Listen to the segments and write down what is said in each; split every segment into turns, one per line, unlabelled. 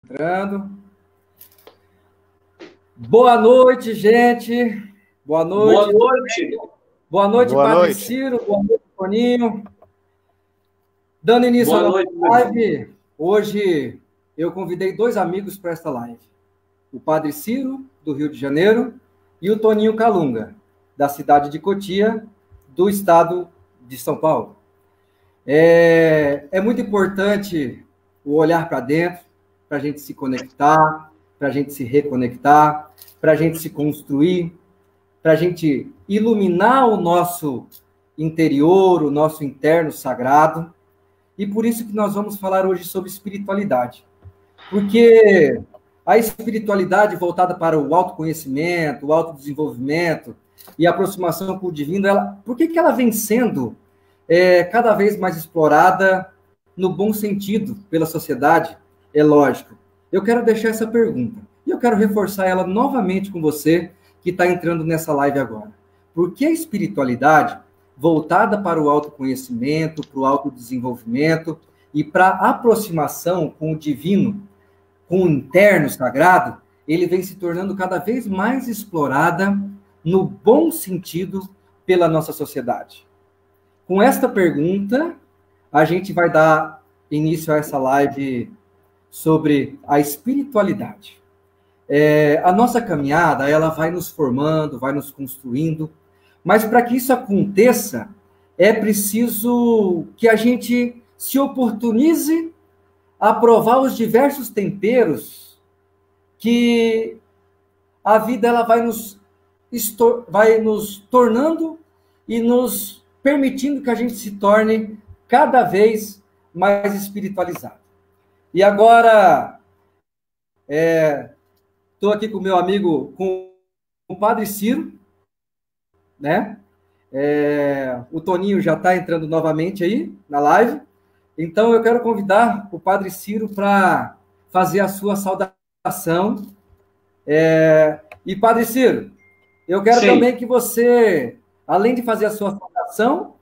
Entrando. Boa noite, gente. Boa noite.
Boa noite.
Boa noite, Padre Ciro. Boa noite, Toninho. Dando início à nossa live, hoje eu convidei dois amigos para esta live. O Padre Ciro, do Rio de Janeiro, e o Toninho Calunga, da cidade de Cotia, do estado de São Paulo. É muito importante o olhar para dentro, para a gente se conectar, para a gente se reconectar, para a gente se construir, para a gente iluminar o nosso interior, o nosso interno sagrado. E por isso que nós vamos falar hoje sobre espiritualidade. Porque a espiritualidade voltada para o autoconhecimento, o autodesenvolvimento e a aproximação com o divino, por que ela vem sendo cada vez mais explorada no bom sentido pela sociedade? É lógico. Eu quero deixar essa pergunta e eu quero reforçar ela novamente com você que está entrando nessa live agora. Por que a espiritualidade voltada para o autoconhecimento, para o autodesenvolvimento e para a aproximação com o divino, com o interno sagrado, ele vem se tornando cada vez mais explorada no bom sentido pela nossa sociedade? Com esta pergunta, a gente vai dar início a essa live sobre a espiritualidade. A nossa caminhada, ela vai nos formando, vai nos construindo, mas para que isso aconteça, é preciso que a gente se oportunize a provar os diversos temperos que a vida ela vai nos tornando e nos permitindo que a gente se torne cada vez mais espiritualizado. E agora, estou aqui com o meu amigo, com o Padre Ciro, né? O Toninho já está entrando novamente aí na live. Então, eu quero convidar o Padre Ciro para fazer a sua saudação. E, Padre Ciro, eu quero também que você, além de fazer a sua saudação,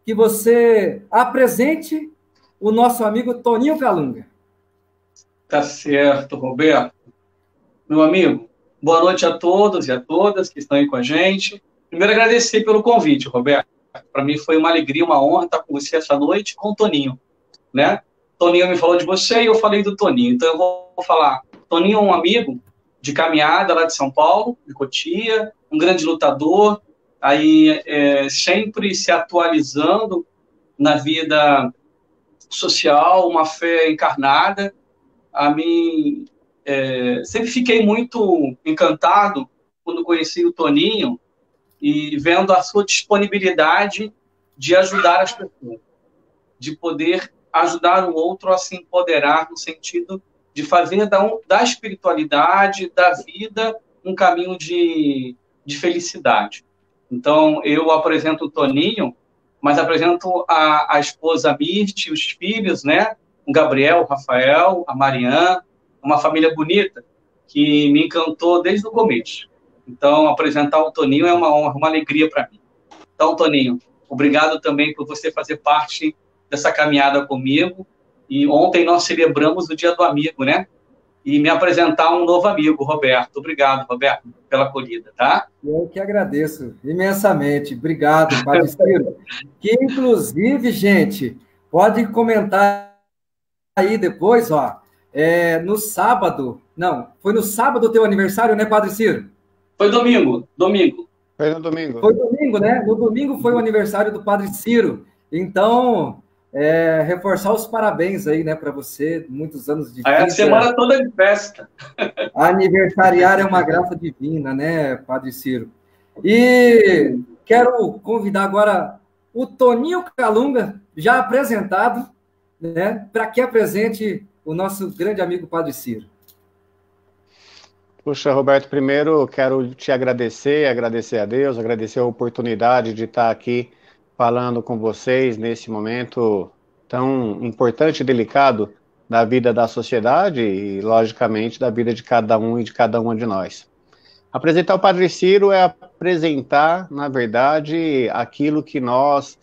que você apresente o nosso amigo Toninho Calunga.
Tá certo, Roberto. Meu amigo, boa noite a todos e a todas que estão aí com a gente. Primeiro, agradecer pelo convite, Roberto. Para mim foi uma alegria, uma honra estar com você essa noite com o Toninho, né? Toninho me falou de você e eu falei do Toninho. Então, eu vou falar. Toninho é um amigo de caminhada lá de São Paulo, de Cotia, um grande lutador, aí sempre se atualizando na vida social, uma fé encarnada. A mim, sempre fiquei muito encantado quando conheci o Toninho e vendo a sua disponibilidade de ajudar as pessoas, de poder ajudar o outro a se empoderar no sentido de fazer da espiritualidade, da vida, um caminho de felicidade. Então, eu apresento o Toninho, mas apresento a esposa Mirti, os filhos, né? O Gabriel, o Rafael, a Mariana, uma família bonita que me encantou desde o começo. Então, apresentar o Toninho é uma honra, uma alegria para mim. Então, Toninho, obrigado também por você fazer parte dessa caminhada comigo. E ontem nós celebramos o Dia do Amigo, né? E me apresentar um novo amigo, Roberto. Obrigado, Roberto, pela acolhida, tá?
Eu que agradeço imensamente. Obrigado, Padre Ciro. Que, inclusive, gente, pode comentar aí depois, ó. No sábado, não, foi no sábado o teu aniversário, né, Padre Ciro?
Foi domingo.
Foi no domingo. Foi domingo, né? No domingo foi o aniversário do Padre Ciro. Então, reforçar os parabéns aí, né, para você. Muitos anos de vida.
A semana toda de festa.
Aniversariar é uma graça divina, né, Padre Ciro? E quero convidar agora o Toninho Calunga, já apresentado, né, para que apresente o nosso grande amigo Padre Ciro.
Puxa, Roberto, primeiro quero te agradecer a Deus, agradecer a oportunidade de estar aqui falando com vocês nesse momento tão importante e delicado da vida da sociedade e, logicamente, da vida de cada um e de cada uma de nós. Apresentar o Padre Ciro é apresentar, na verdade, aquilo que nós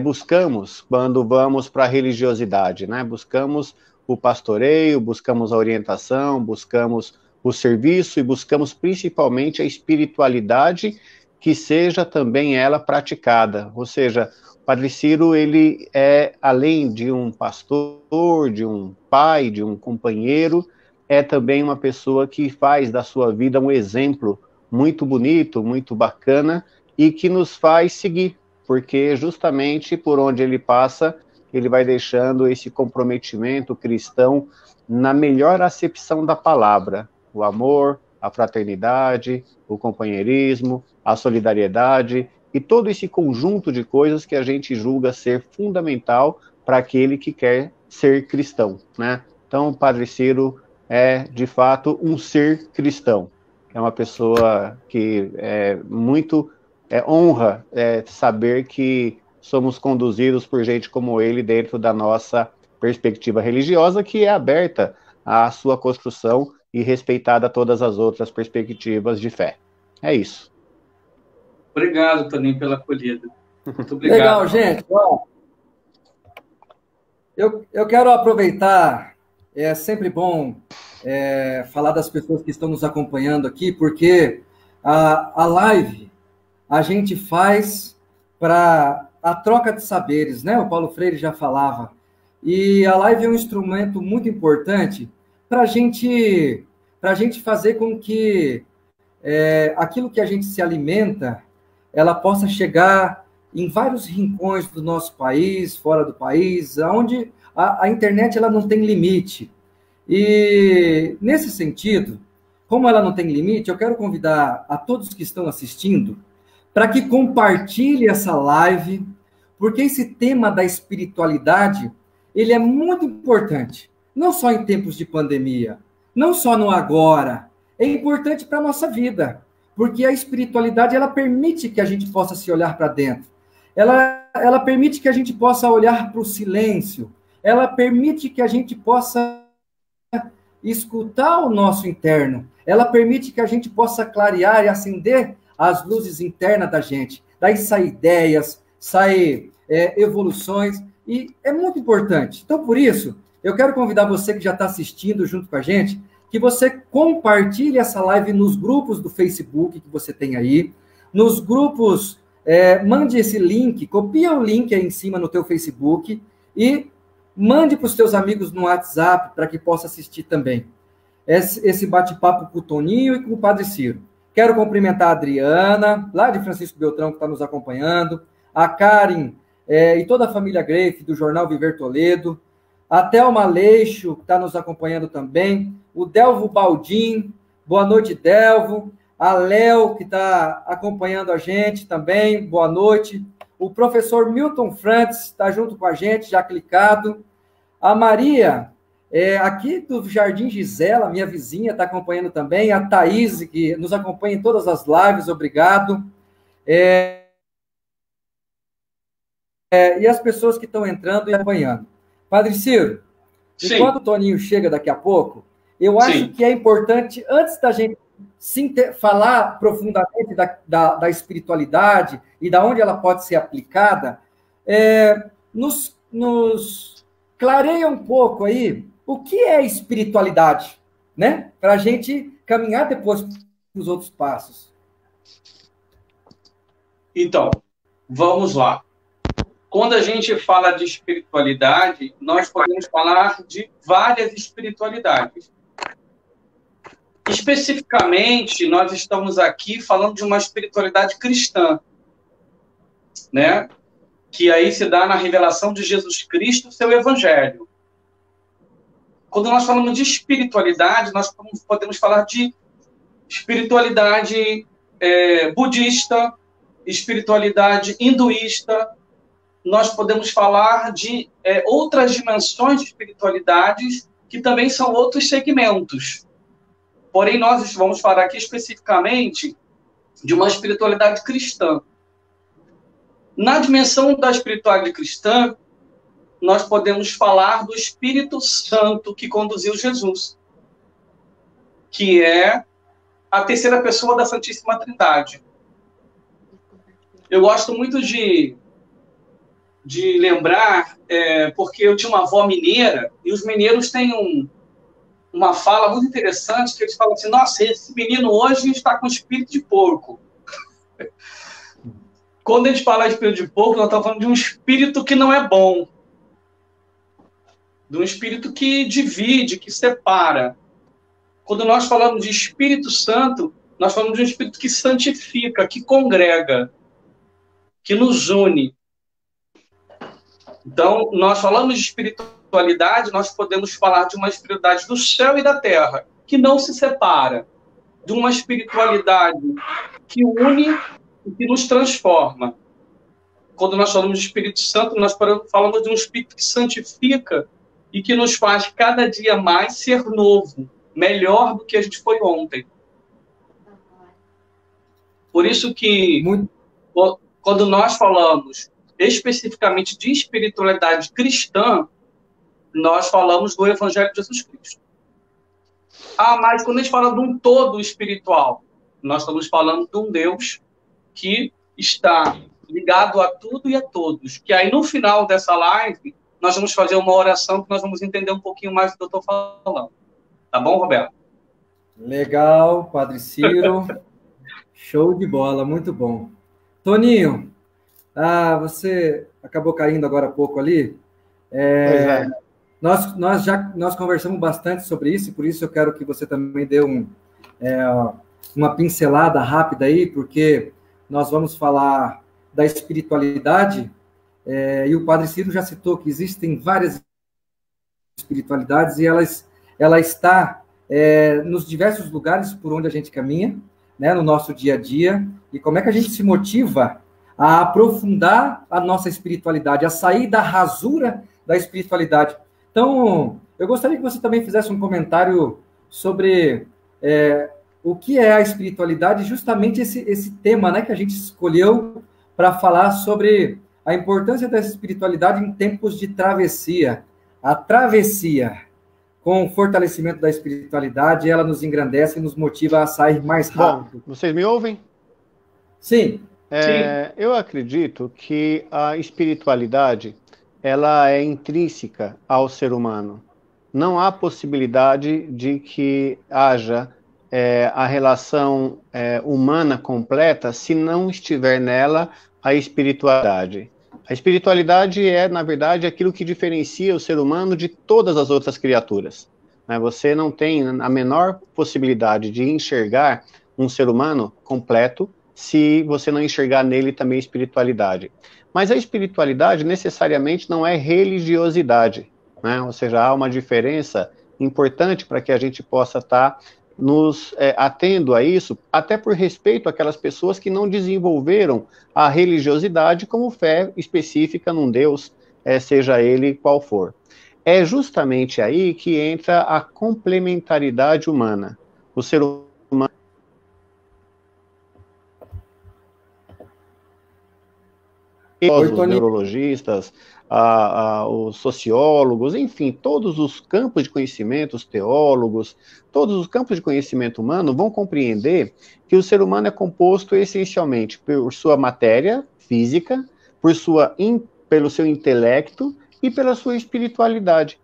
buscamos quando vamos para a religiosidade, né? Buscamos o pastoreio, buscamos a orientação, buscamos o serviço e buscamos principalmente a espiritualidade que seja também ela praticada. Ou seja, o Padre Ciro, ele é, além de um pastor, de um pai, de um companheiro, é também uma pessoa que faz da sua vida um exemplo muito bonito, muito bacana, e que nos faz seguir, porque justamente por onde ele passa, ele vai deixando esse comprometimento cristão na melhor acepção da palavra, o amor, a fraternidade, o companheirismo, a solidariedade, e todo esse conjunto de coisas que a gente julga ser fundamental para aquele que quer ser cristão, né? Então, o Padre Ciro é, de fato, um ser cristão. É uma pessoa que honra saber que somos conduzidos por gente como ele dentro da nossa perspectiva religiosa, que é aberta à sua construção e respeitada todas as outras perspectivas de fé. É isso.
Obrigado, Toninho, pela acolhida. Muito obrigado.
Legal, gente. Bom, eu quero aproveitar, é sempre bom falar das pessoas que estão nos acompanhando aqui, porque a live a gente faz para a troca de saberes, né? O Paulo Freire já falava. E a live é um instrumento muito importante para a gente fazer com que aquilo que a gente se alimenta, ela possa chegar em vários rincões do nosso país, fora do país, onde a internet ela não tem limite. E, nesse sentido, como ela não tem limite, eu quero convidar a todos que estão assistindo para que compartilhe essa live, porque esse tema da espiritualidade, ele é muito importante, não só em tempos de pandemia, não só no agora, é importante para a nossa vida, porque a espiritualidade, ela permite que a gente possa se olhar para dentro, ela permite que a gente possa olhar para o silêncio, ela permite que a gente possa escutar o nosso interno, ela permite que a gente possa clarear e acender as luzes internas da gente, daí saem ideias, saem evoluções, e é muito importante. Então, por isso, eu quero convidar você que já está assistindo junto com a gente, que você compartilhe essa live nos grupos do Facebook que você tem aí, nos grupos, mande esse link, copia o link aí em cima no teu Facebook e mande para os teus amigos no WhatsApp para que possa assistir também esse bate-papo com o Toninho e com o Padre Ciro. Quero cumprimentar a Adriana, lá de Francisco Beltrão, que está nos acompanhando, a Karen e toda a família Greif, do Jornal Viver Toledo, a Thelma Leixo, que está nos acompanhando também, o Delvo Baldim, boa noite, Delvo, a Léo, que está acompanhando a gente também, boa noite, o professor Milton Frantz está junto com a gente, já clicado, a Maria, aqui do Jardim Gisela, minha vizinha, está acompanhando também, a Thaís, que nos acompanha em todas as lives, obrigado, e as pessoas que estão entrando e acompanhando. Padre Ciro,
Sim.
Enquanto o Toninho chega daqui a pouco, eu acho
Sim.
que é importante, antes da gente falar profundamente da espiritualidade e da onde ela pode ser aplicada, nos clareia um pouco aí o que é espiritualidade, né? Para a gente caminhar depois para os outros passos.
Então, vamos lá. Quando a gente fala de espiritualidade, nós podemos falar de várias espiritualidades. Especificamente, nós estamos aqui falando de uma espiritualidade cristã, né? Que aí se dá na revelação de Jesus Cristo, seu evangelho. Quando nós falamos de espiritualidade, nós podemos falar de espiritualidade budista, espiritualidade hinduísta. Nós podemos falar de outras dimensões de espiritualidades que também são outros segmentos. Porém, nós vamos falar aqui especificamente de uma espiritualidade cristã. Na dimensão da espiritualidade cristã, nós podemos falar do Espírito Santo que conduziu Jesus, que é a terceira pessoa da Santíssima Trindade. Eu gosto muito de de lembrar, porque eu tinha uma avó mineira, e os mineiros têm uma fala muito interessante, que eles falam assim, nossa, esse menino hoje está com espírito de porco. Quando a gente fala de espírito de porco, nós estamos falando de um espírito que não é bom, de um espírito que divide, que separa. Quando nós falamos de Espírito Santo, nós falamos de um espírito que santifica, que congrega, que nos une. Então, nós falamos de espiritualidade, nós podemos falar de uma espiritualidade do céu e da terra, que não se separa, de uma espiritualidade que une e que nos transforma. Quando nós falamos de Espírito Santo, nós falamos de um espírito que santifica e que nos faz cada dia mais ser novo, melhor do que a gente foi ontem. Por isso que, quando nós falamos especificamente de espiritualidade cristã, nós falamos do Evangelho de Jesus Cristo. Mas quando a gente fala de um todo espiritual, nós estamos falando de um Deus que está ligado a tudo e a todos. Que aí, no final dessa live, nós vamos fazer uma oração que nós vamos entender um pouquinho mais do que eu estou falando. Tá bom, Roberto?
Legal, Padre Ciro. Show de bola, muito bom. Toninho, você acabou caindo agora há pouco ali. Nós conversamos bastante sobre isso, e por isso eu quero que você também dê uma pincelada rápida aí, porque nós vamos falar da espiritualidade, e o Padre Ciro já citou que existem várias espiritualidades, e ela está nos diversos lugares por onde a gente caminha, né, no nosso dia a dia, e como é que a gente se motiva a aprofundar a nossa espiritualidade, a sair da rasura da espiritualidade. Então, eu gostaria que você também fizesse um comentário sobre o que é a espiritualidade, justamente esse tema, né, que a gente escolheu para falar sobre a importância da espiritualidade em tempos de travessia. A travessia, com o fortalecimento da espiritualidade, ela nos engrandece e nos motiva a sair mais rápido.
Bom, vocês me ouvem?
Sim.
Eu acredito que a espiritualidade ela é intrínseca ao ser humano. Não há possibilidade de que haja a relação humana completa se não estiver nela a espiritualidade. A espiritualidade é, na verdade, aquilo que diferencia o ser humano de todas as outras criaturas. Você não tem a menor possibilidade de enxergar um ser humano completo se você não enxergar nele também espiritualidade. Mas a espiritualidade necessariamente não é religiosidade, né? Ou seja, há uma diferença importante para que a gente possa estar nos atendo a isso, até por respeito àquelas pessoas que não desenvolveram a religiosidade como fé específica num Deus, seja ele qual for. É justamente aí que entra a complementaridade humana. O ser humano os neurologistas, os sociólogos, enfim, todos os campos de conhecimento, os teólogos, todos os campos de conhecimento humano vão compreender que o ser humano é composto essencialmente por sua matéria física, pelo seu intelecto e pela sua espiritualidade.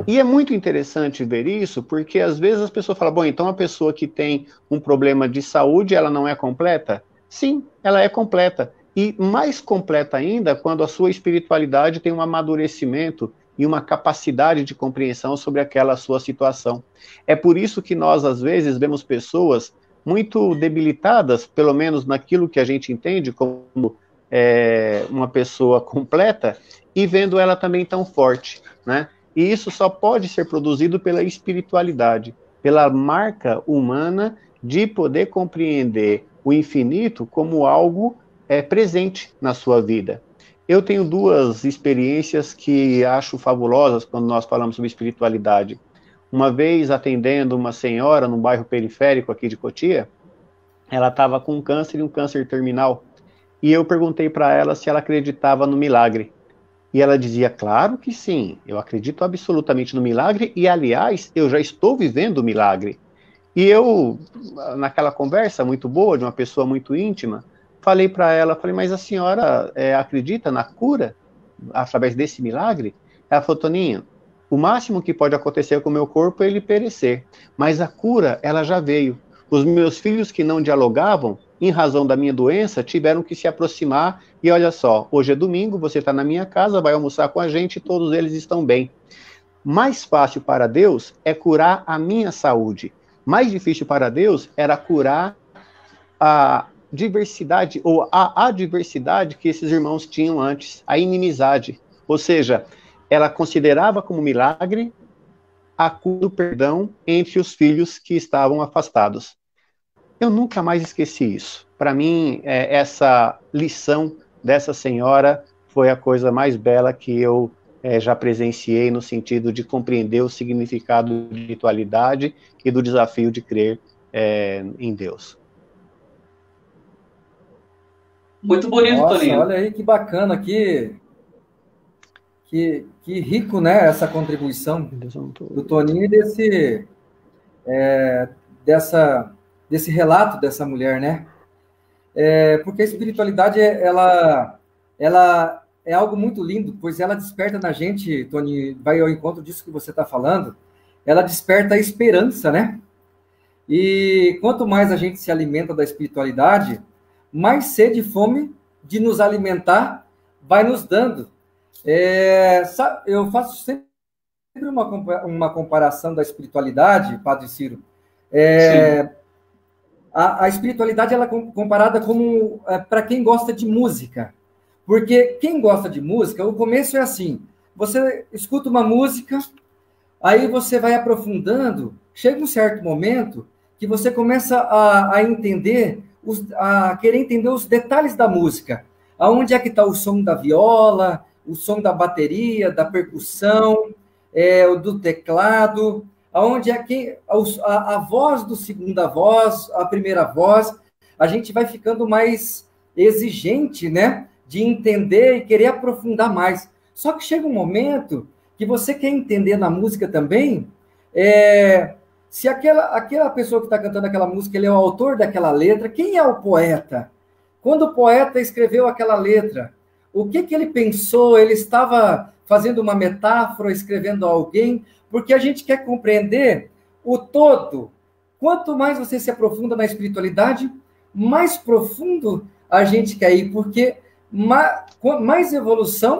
E é muito interessante ver isso, porque às vezes as pessoas falam, bom, então a pessoa que tem um problema de saúde, ela não é completa? Sim, ela é completa. E mais completa ainda quando a sua espiritualidade tem um amadurecimento e uma capacidade de compreensão sobre aquela sua situação. É por isso que nós, às vezes, vemos pessoas muito debilitadas, pelo menos naquilo que a gente entende como uma pessoa completa, e vendo ela também tão forte, né? E isso só pode ser produzido pela espiritualidade, pela marca humana de poder compreender o infinito como algo presente na sua vida. Eu tenho duas experiências que acho fabulosas quando nós falamos sobre espiritualidade. Uma vez, atendendo uma senhora num bairro periférico aqui de Cotia, ela estava com câncer e um câncer terminal. E eu perguntei para ela se ela acreditava no milagre. E ela dizia, claro que sim, eu acredito absolutamente no milagre e, aliás, eu já estou vivendo o milagre. E eu, naquela conversa muito boa, de uma pessoa muito íntima, falei para ela, mas a senhora acredita na cura? através desse milagre? Ela falou, Toninho, o máximo que pode acontecer com o meu corpo é ele perecer, mas a cura, ela já veio. Os meus filhos que não dialogavam, em razão da minha doença, tiveram que se aproximar, e olha só, hoje é domingo, você está na minha casa, vai almoçar com a gente, e todos eles estão bem. Mais fácil para Deus é curar a minha saúde. Mais difícil para Deus era curar a diversidade, ou a adversidade que esses irmãos tinham antes, a inimizade. Ou seja, ela considerava como milagre a cura do perdão entre os filhos que estavam afastados. Eu nunca mais esqueci isso. Para mim, essa lição dessa senhora foi a coisa mais bela que eu já presenciei no sentido de compreender o significado de espiritualidade e do desafio de crer em Deus.
Muito bonito,
Nossa,
Toninho.
olha aí que bacana, que rico, né, essa contribuição do Toninho e desse relato dessa mulher, né? Porque a espiritualidade, ela é algo muito lindo, pois ela desperta na gente, Toninho, vai ao encontro disso que você está falando, ela desperta a esperança, né? E quanto mais a gente se alimenta da espiritualidade, mais sede e fome de nos alimentar vai nos dando. Eu faço sempre uma comparação da espiritualidade, Padre Ciro. A espiritualidade ela é comparada como para quem gosta de música. Porque quem gosta de música, o começo é assim, você escuta uma música, aí você vai aprofundando, chega um certo momento que você começa a entender, a querer entender os detalhes da música. Aonde é que está o som da viola, o som da bateria, da percussão, do teclado, aonde é que a voz do segunda voz, a primeira voz, a gente vai ficando mais exigente, né, de entender e querer aprofundar mais. Só que chega um momento que você quer entender na música também, se aquela pessoa que está cantando aquela música, ele é o autor daquela letra, quem é o poeta? Quando o poeta escreveu aquela letra, o que ele pensou? Ele estava fazendo uma metáfora, escrevendo alguém, porque a gente quer compreender o todo. Quanto mais você se aprofunda na espiritualidade, mais profundo a gente quer ir, porque mais evolução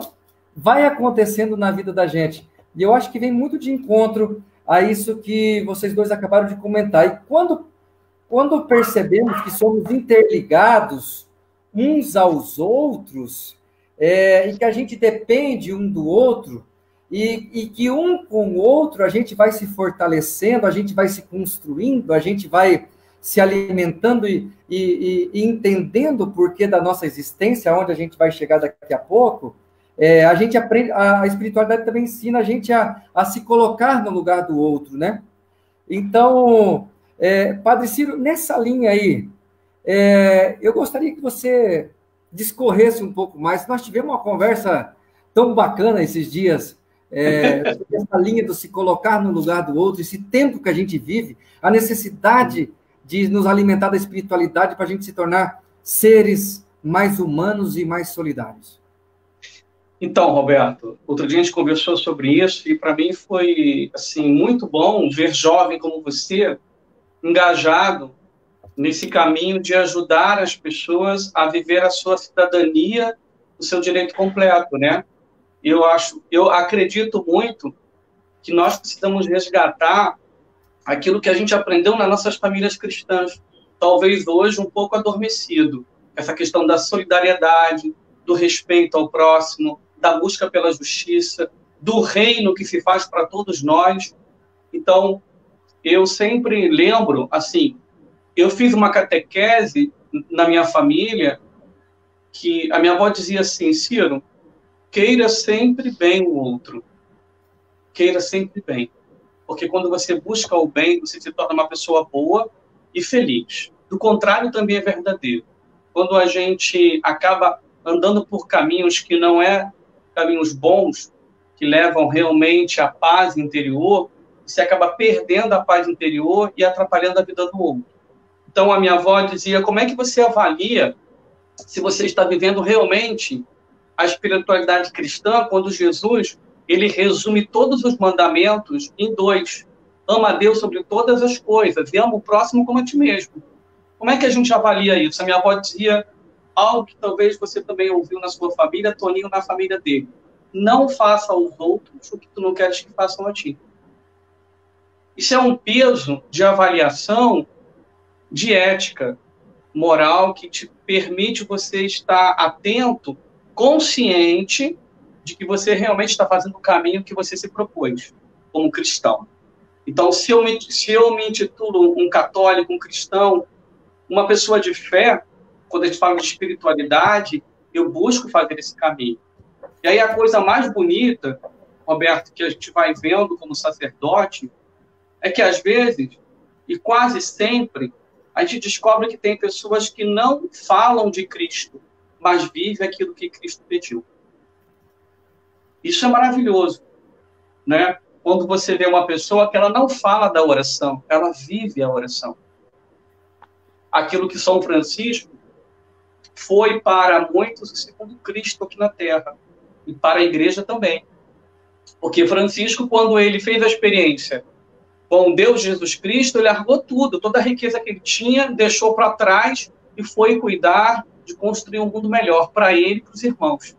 vai acontecendo na vida da gente. E eu acho que vem muito de encontro a isso que vocês dois acabaram de comentar. E quando percebemos que somos interligados uns aos outros, e que a gente depende um do outro, e que um com o outro a gente vai se fortalecendo, a gente vai se construindo, a gente vai se alimentando e entendendo o porquê da nossa existência, onde a gente vai chegar daqui a pouco, a gente aprende, a espiritualidade também ensina a gente a se colocar no lugar do outro, né? Então, Padre Ciro, nessa linha aí, eu gostaria que você discorresse um pouco mais. Nós tivemos uma conversa tão bacana esses dias, sobre essa linha do se colocar no lugar do outro, esse tempo que a gente vive, a necessidade de nos alimentar da espiritualidade para a gente se tornar seres mais humanos e mais solidários.
Então, Roberto, outro dia a gente conversou sobre isso e para mim foi assim muito bom ver jovem como você engajado nesse caminho de ajudar as pessoas a viver a sua cidadania, o seu direito completo, né? Eu acredito muito que nós precisamos resgatar aquilo que a gente aprendeu nas nossas famílias cristãs, talvez hoje um pouco adormecido, essa questão da solidariedade, do respeito ao próximo, da busca pela justiça, do reino que se faz para todos nós. Então, eu sempre lembro, assim, eu fiz uma catequese na minha família que a minha avó dizia assim, Ciro, queira sempre bem o outro. Queira sempre bem. Porque quando você busca o bem, você se torna uma pessoa boa e feliz. Do contrário, também é verdadeiro. Quando a gente acaba andando por caminhos que não caminhos bons, que levam realmente à paz interior, você acaba perdendo a paz interior e atrapalhando a vida do outro. Então, a minha avó dizia, como é que você avalia se você está vivendo realmente a espiritualidade cristã quando Jesus ele resume todos os mandamentos em 2. Ama a Deus sobre todas as coisas e ama o próximo como a ti mesmo. Como é que a gente avalia isso? A minha avó dizia algo que talvez você também ouviu na sua família, Toninho na família dele. Não faça aos outros o que tu não queres que façam a ti. Isso é um peso de avaliação de ética, moral, que te permite você estar atento, consciente de que você realmente está fazendo o caminho que você se propôs, como cristão. Então, se eu me intitulo um católico, um cristão, uma pessoa de fé, quando a gente fala de espiritualidade, eu busco fazer esse caminho. E aí a coisa mais bonita, Roberto, que a gente vai vendo como sacerdote, é que às vezes, e quase sempre, a gente descobre que tem pessoas que não falam de Cristo, mas vivem aquilo que Cristo pediu. Isso é maravilhoso, né? Quando você vê uma pessoa que ela não fala da oração, ela vive a oração. Aquilo que São Francisco foi para muitos segundo Cristo aqui na Terra, e para a igreja também. Porque Francisco, quando ele fez a experiência com Deus Jesus Cristo, ele largou tudo, toda a riqueza que ele tinha, deixou para trás e foi cuidar de construir um mundo melhor para ele e para os irmãos.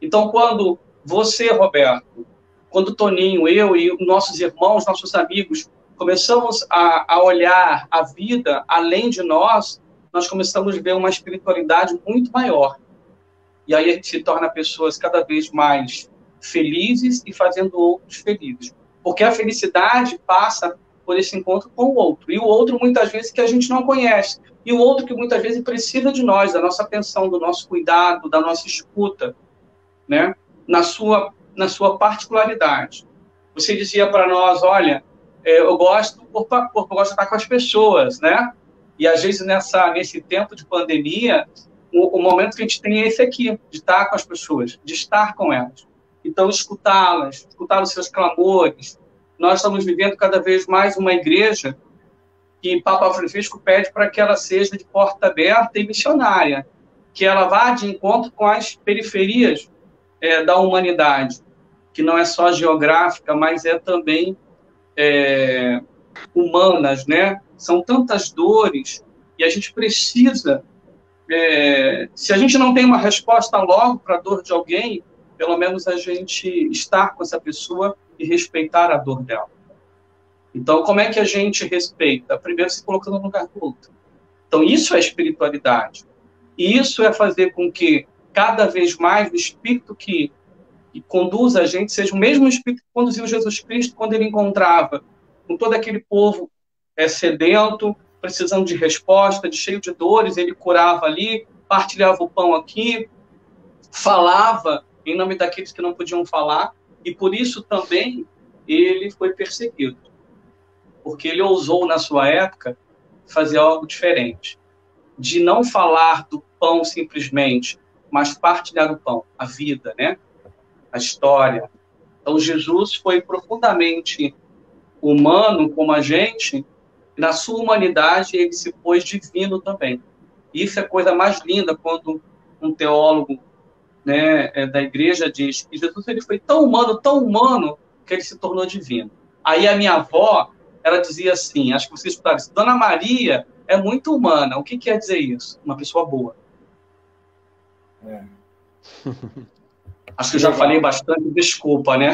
Então, quando você, Roberto, quando Toninho, eu e nossos irmãos, nossos amigos, começamos a olhar a vida além de nós começamos a ver uma espiritualidade muito maior. E aí a gente se torna pessoas cada vez mais felizes e fazendo outros felizes. Porque a felicidade passa por esse encontro com o outro. E o outro, muitas vezes, que a gente não conhece. E o outro que, muitas vezes, precisa de nós, da nossa atenção, do nosso cuidado, da nossa escuta, né? Na sua particularidade. Você dizia para nós, olha, eu gosto porque eu gosto de estar com as pessoas, né? E, às vezes, nesse tempo de pandemia, o momento que a gente tem é esse aqui, de estar com as pessoas, de estar com elas. Então, escutar os seus clamores. Nós estamos vivendo cada vez mais uma igreja que Papa Francisco pede para que ela seja de porta aberta e missionária, que ela vá de encontro com as periferias da humanidade, que não é só geográfica, mas é também humanas, né? São tantas dores e a gente precisa, se a gente não tem uma resposta logo para a dor de alguém, pelo menos a gente estar com essa pessoa e respeitar a dor dela. Então, como é que a gente respeita? Primeiro, se colocando no lugar do outro. Então, isso é espiritualidade. E isso é fazer com que, cada vez mais, o Espírito que conduz a gente seja o mesmo Espírito que conduziu Jesus Cristo quando ele encontrava com todo aquele povo sedento, precisando de resposta, cheio de dores, ele curava ali, partilhava o pão aqui, falava em nome daqueles que não podiam falar, e por isso também ele foi perseguido, porque ele ousou, na sua época, fazer algo diferente, de não falar do pão simplesmente, mas partilhar o pão, a vida, né? A história. Então, Jesus foi profundamente humano como a gente, e na sua humanidade ele se pôs divino também. Isso é a coisa mais linda quando um teólogo, né, da igreja diz que Jesus ele foi tão humano, que ele se tornou divino. Aí a minha avó, ela dizia assim, acho que vocês escutaram isso, Dona Maria é muito humana. O que quer dizer isso? Uma pessoa boa. Acho que eu já falei bastante, desculpa, né?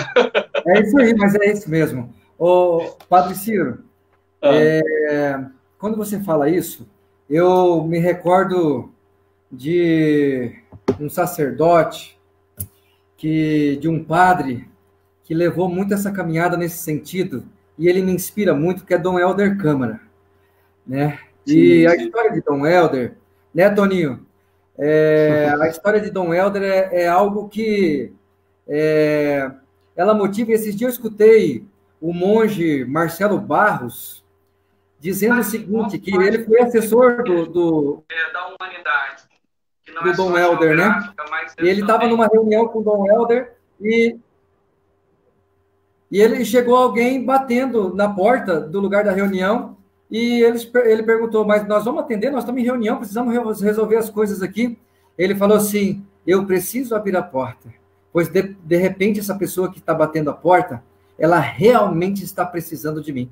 É isso aí, mas é isso mesmo. Ô, Padre Ciro, quando você fala isso, eu me recordo de um sacerdote, de um padre, que levou muito essa caminhada nesse sentido, e ele me inspira muito, que é Dom Helder Câmara, né? E a história de Dom Helder, né, Toninho? A história de Dom Helder é algo que ela motiva. Esses dias eu escutei o monge Marcelo Barros dizendo o seguinte, que ele foi assessor
da humanidade, que não
do Dom Helder, né? E ele estava numa reunião com o Dom Helder e ele chegou alguém batendo na porta do lugar da reunião e ele perguntou, mas nós vamos atender? Nós estamos em reunião, precisamos resolver as coisas aqui. Ele falou assim, eu preciso abrir a porta, pois de repente essa pessoa que está batendo a porta, ela realmente está precisando de mim.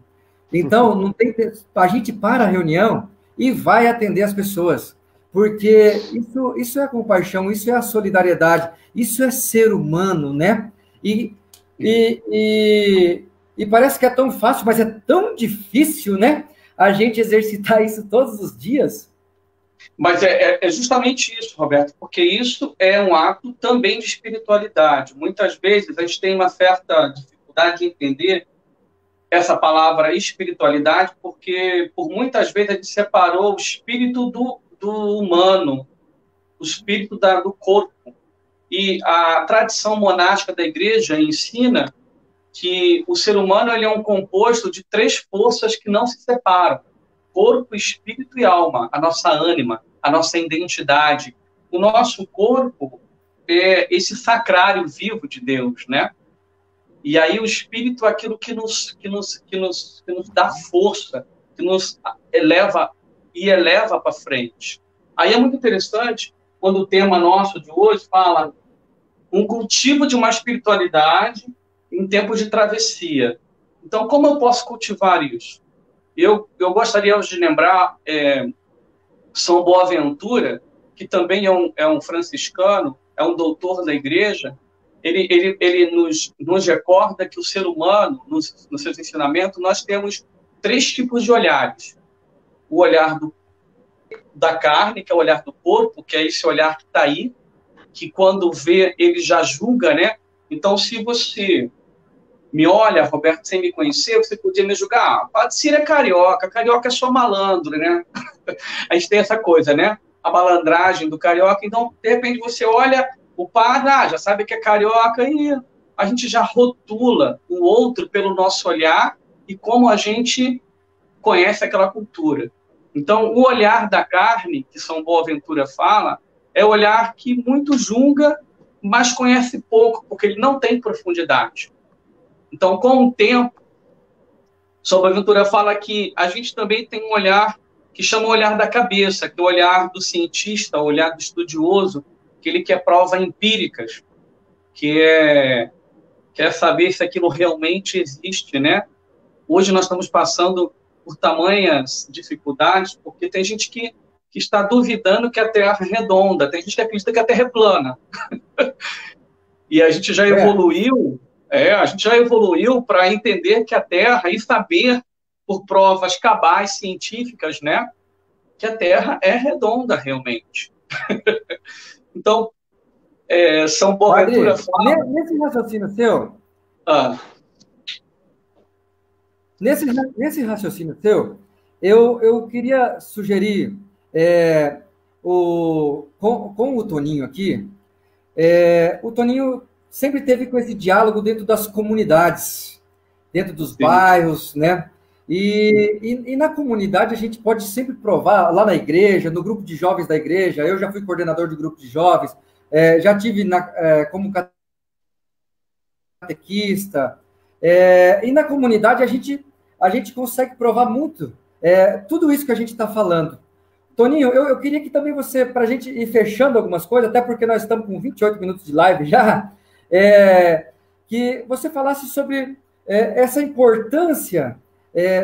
Então, não tem, a gente para a reunião e vai atender as pessoas, porque isso é a compaixão, isso é a solidariedade, isso é ser humano, né? E parece que é tão fácil, mas é tão difícil, né? A gente exercitar isso todos os dias.
Mas é justamente isso, Roberto, porque isso é um ato também de espiritualidade. Muitas vezes a gente tem uma certa dificuldade de entender essa palavra espiritualidade, porque por muitas vezes a gente separou o espírito do humano, o espírito do corpo. E a tradição monástica da igreja ensina que o ser humano ele é um composto de 3 forças que não se separam: corpo, espírito e alma, a nossa ânima, a nossa identidade. O nosso corpo é esse sacrário vivo de Deus, né? E aí o espírito é aquilo que nos dá força, que nos eleva para frente. Aí é muito interessante quando o tema nosso de hoje fala um cultivo de uma espiritualidade em tempos de travessia. Então, como eu posso cultivar isso? Eu gostaria de lembrar São Boaventura, que também é um franciscano, é um doutor da igreja. Ele nos recorda que o ser humano, nos seus ensinamentos, nós temos 3 tipos de olhares. O olhar da carne, que é o olhar do corpo, que é esse olhar que está aí, que quando vê, ele já julga, né? Então, se você me olha, Roberto, sem me conhecer, você podia me julgar. Padre Ciro é carioca é só malandro, né? A gente tem essa coisa, né? A malandragem do carioca. Então, de repente, você olha o padre, já sabe que é carioca, e a gente já rotula o outro pelo nosso olhar e como a gente conhece aquela cultura. Então, o olhar da carne, que São Boaventura fala, é o olhar que muito julga, mas conhece pouco, porque ele não tem profundidade. Então, com o tempo, São Boaventura fala que a gente também tem um olhar que chama o olhar da cabeça, que é o olhar do cientista, o olhar do estudioso, que ele quer provas empíricas, que quer saber se aquilo realmente existe, né? Hoje nós estamos passando por tamanhas dificuldades, porque tem gente que está duvidando que a Terra é redonda, tem gente que acredita que a Terra é plana. E a gente já evoluiu, para entender que a Terra, e saber por provas cabais científicas, né, que a Terra é redonda realmente. Então, São Boaventura fala...
Nesse raciocínio seu, nesse raciocínio seu, eu queria sugerir, com o Toninho aqui, o Toninho sempre teve com esse diálogo dentro das comunidades, dentro dos bairros, né? E na comunidade a gente pode sempre provar, lá na igreja, no grupo de jovens da igreja, eu já fui coordenador do grupo de jovens, já tive como catequista, e na comunidade a gente consegue provar muito tudo isso que a gente está falando. Toninho, eu queria que também você, para a gente ir fechando algumas coisas, até porque nós estamos com 28 minutos de live já, que você falasse sobre essa importância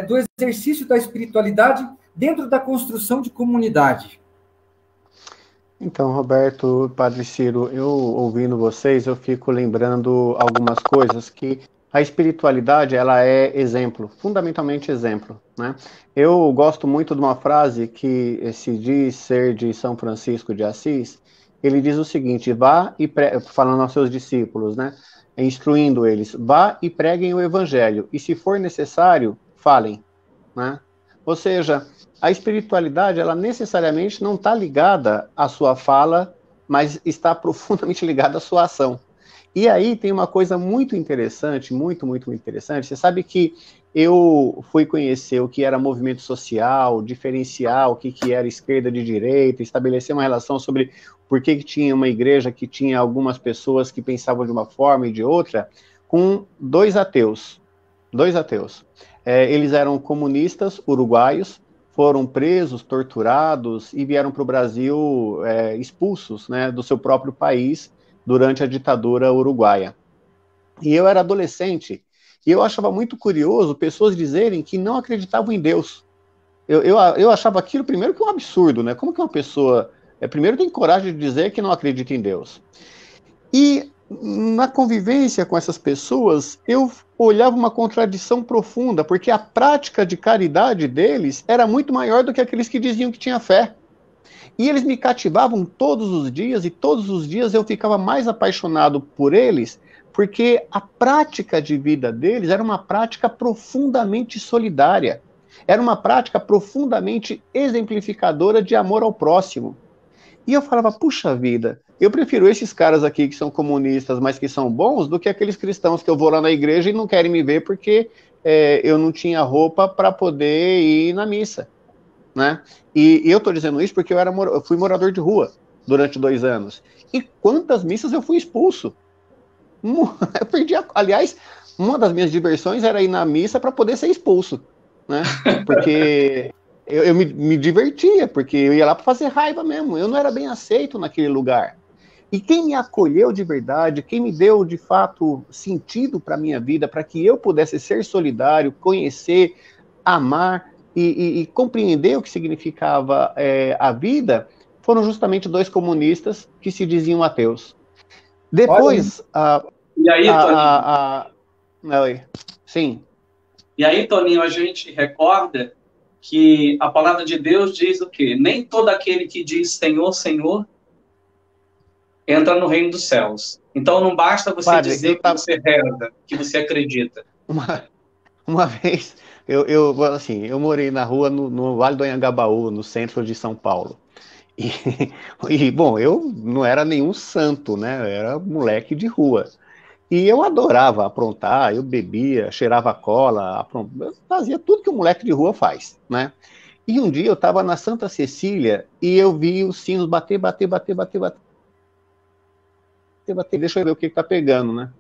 do exercício da espiritualidade dentro da construção de comunidade.
Então, Roberto, Padre Ciro, eu ouvindo vocês, eu fico lembrando algumas coisas que a espiritualidade, ela é exemplo, fundamentalmente exemplo, né? Eu gosto muito de uma frase que se diz ser de São Francisco de Assis. Ele diz o seguinte: vá e falando aos seus discípulos, né? Instruindo eles, vá e preguem o evangelho, e se for necessário, falem, né? Ou seja, a espiritualidade, ela necessariamente não está ligada à sua fala, mas está profundamente ligada à sua ação. E aí tem uma coisa muito interessante, muito interessante. Você sabe que eu fui conhecer o que era movimento social, diferenciar o que era esquerda de direita, estabelecer uma relação sobre por que tinha uma igreja que tinha algumas pessoas que pensavam de uma forma e de outra, com 2 ateus. 2 ateus. Eles eram comunistas uruguaios, foram presos, torturados e vieram para o Brasil expulsos, né, do seu próprio país durante a ditadura uruguaia. E eu era adolescente e eu achava muito curioso pessoas dizerem que não acreditavam em Deus. Eu achava aquilo, primeiro, que um absurdo, né? Como que uma pessoa, primeiro, tem coragem de dizer que não acredita em Deus? E na convivência com essas pessoas, eu olhava uma contradição profunda, porque a prática de caridade deles era muito maior do que aqueles que diziam que tinha fé. E eles me cativavam todos os dias, e todos os dias eu ficava mais apaixonado por eles, porque a prática de vida deles era uma prática profundamente solidária. Era uma prática profundamente exemplificadora de amor ao próximo. E eu falava, puxa vida, eu prefiro esses caras aqui que são comunistas, mas que são bons, do que aqueles cristãos que eu vou lá na igreja e não querem me ver porque eu não tinha roupa para poder ir na missa, né? E eu estou dizendo isso porque eu fui morador de rua durante 2 anos. E quantas missas eu fui expulso? Eu perdi, aliás, uma das minhas diversões era ir na missa para poder ser expulso, né? Porque eu me divertia, porque eu ia lá para fazer raiva mesmo. Eu não era bem aceito naquele lugar. E quem me acolheu de verdade, quem me deu de fato sentido para a minha vida, para que eu pudesse ser solidário, conhecer, amar e compreender o que significava a vida, foram justamente 2 comunistas que se diziam ateus. Depois...
E aí, Toninho?
Sim.
E aí, Toninho, a gente recorda que a palavra de Deus diz o quê? Nem todo aquele que diz Senhor, Senhor, entra no reino dos céus. Então não basta você dizer que você reza, que você acredita.
Uma vez, eu morei na rua no Vale do Anhangabaú, no centro de São Paulo. Bom, eu não era nenhum santo, né? Eu era moleque de rua. E eu adorava aprontar, eu bebia, cheirava cola, eu fazia tudo que um moleque de rua faz, né? E um dia eu estava na Santa Cecília e eu vi os sinos bater, deixa eu ver o que tá pegando, né?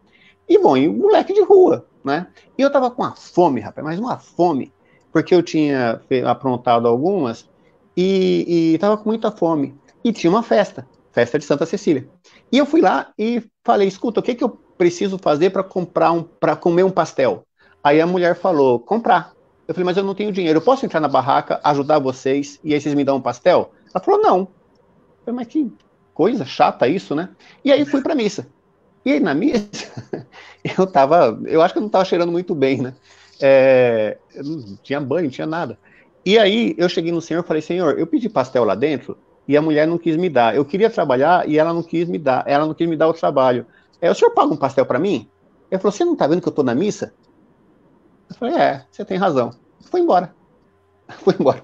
E bom, e um moleque de rua, né? E eu tava com uma fome, rapaz, mas uma fome, porque eu tinha aprontado algumas e tava com muita fome. E tinha uma festa de Santa Cecília. E eu fui lá e falei, escuta, o que eu preciso fazer para comer um pastel? Aí a mulher falou, comprar. Eu falei, mas eu não tenho dinheiro, eu posso entrar na barraca, ajudar vocês, e aí vocês me dão um pastel? Ela falou, não. Eu falei, mas que coisa chata isso, né? E aí fui pra missa. E aí na missa, eu acho que eu não tava cheirando muito bem, né? Eu não tinha banho, não tinha nada. E aí eu cheguei no Senhor e falei, Senhor, eu pedi pastel lá dentro, e a mulher não quis me dar. Eu queria trabalhar e ela não quis me dar. Ela não quis me dar o trabalho. O senhor paga um pastel para mim? Ele falou, você não tá vendo que eu tô na missa? Eu falei, você tem razão. Foi embora. Foi embora.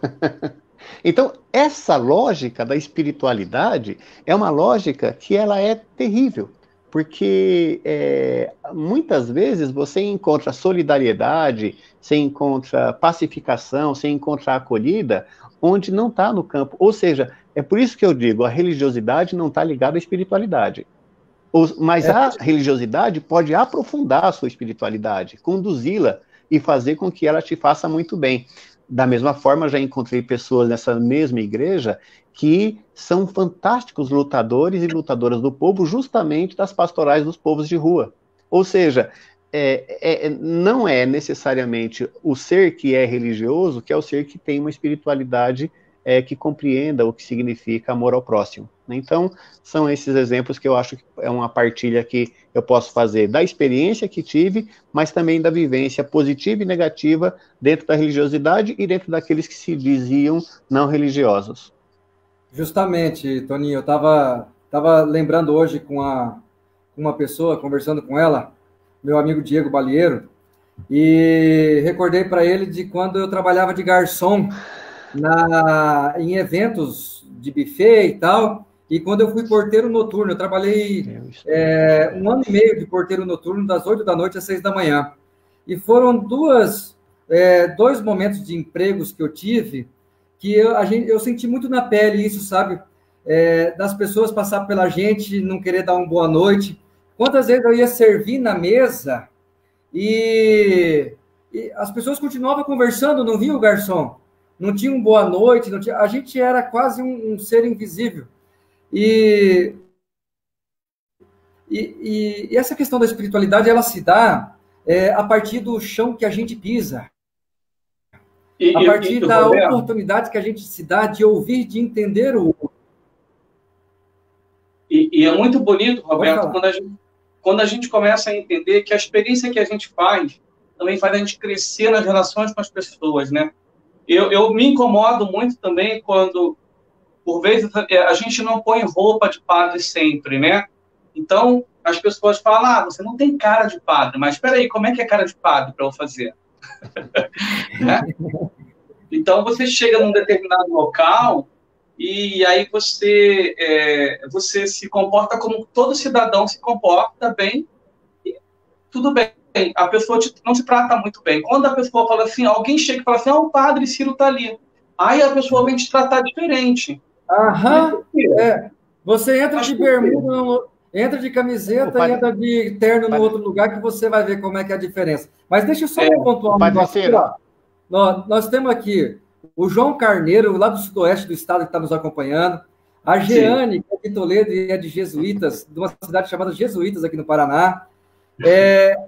Então, essa lógica da espiritualidade é uma lógica que ela é terrível. Porque muitas vezes você encontra solidariedade, você encontra pacificação, você encontra acolhida, onde não está no campo. Ou seja, é por isso que eu digo, a religiosidade não está ligada à espiritualidade. Mas a religiosidade pode aprofundar a sua espiritualidade, conduzi-la e fazer com que ela te faça muito bem. Da mesma forma, já encontrei pessoas nessa mesma igreja que são fantásticos lutadores e lutadoras do povo, justamente das pastorais dos povos de rua. Ou seja, não é necessariamente o ser que é religioso que é o ser que tem uma espiritualidade que compreenda o que significa amor ao próximo. Então, são esses exemplos que eu acho que é uma partilha que eu posso fazer da experiência que tive, mas também da vivência positiva e negativa dentro da religiosidade e dentro daqueles que se diziam não religiosos.
Justamente, Toninho, eu estava lembrando hoje com uma pessoa, conversando com ela, meu amigo Diego Balieiro, e recordei para ele de quando eu trabalhava de garçom em eventos de buffet e tal, e quando eu fui porteiro noturno, eu trabalhei 1 ano e meio de porteiro noturno, das 8 da noite às 6 da manhã. E foram dois momentos de empregos que eu tive, que eu senti muito na pele isso, sabe? Das pessoas passar pela gente, não querer dar uma boa noite. Quantas vezes eu ia servir na mesa e as pessoas continuavam conversando, não via o garçom? não tinha um boa noite, não tinha, a gente era quase um ser invisível. E essa questão da espiritualidade, ela se dá a partir do chão que a gente pisa, a partir da oportunidade que a gente se dá de ouvir, de entender o outro.
E é muito bonito, Roberto, quando a gente começa a entender que a experiência que a gente faz também faz a gente crescer nas relações com as pessoas, né? Eu me incomodo muito também quando, por vezes, a gente não põe roupa de padre sempre, né? Então, as pessoas falam, você não tem cara de padre, mas espera aí, como é que é cara de padre para eu fazer? Né? Então, você chega num determinado local e aí você se comporta como todo cidadão se comporta bem e tudo bem. A pessoa não se trata muito bem. Quando a pessoa fala assim, alguém chega e fala assim, o padre Ciro está ali. Aí a pessoa vem te tratar diferente.
Aham, Você entra de bermuda, entra de camiseta e entra de terno no outro lugar que você vai ver como é que é a diferença. Mas deixa eu só pontuar um negócio aqui, nós temos aqui o João Carneiro, lá do sudoeste do estado, que está nos acompanhando. A Jeane, que é de Toledo e é de Jesuítas, de uma cidade chamada Jesuítas, aqui no Paraná.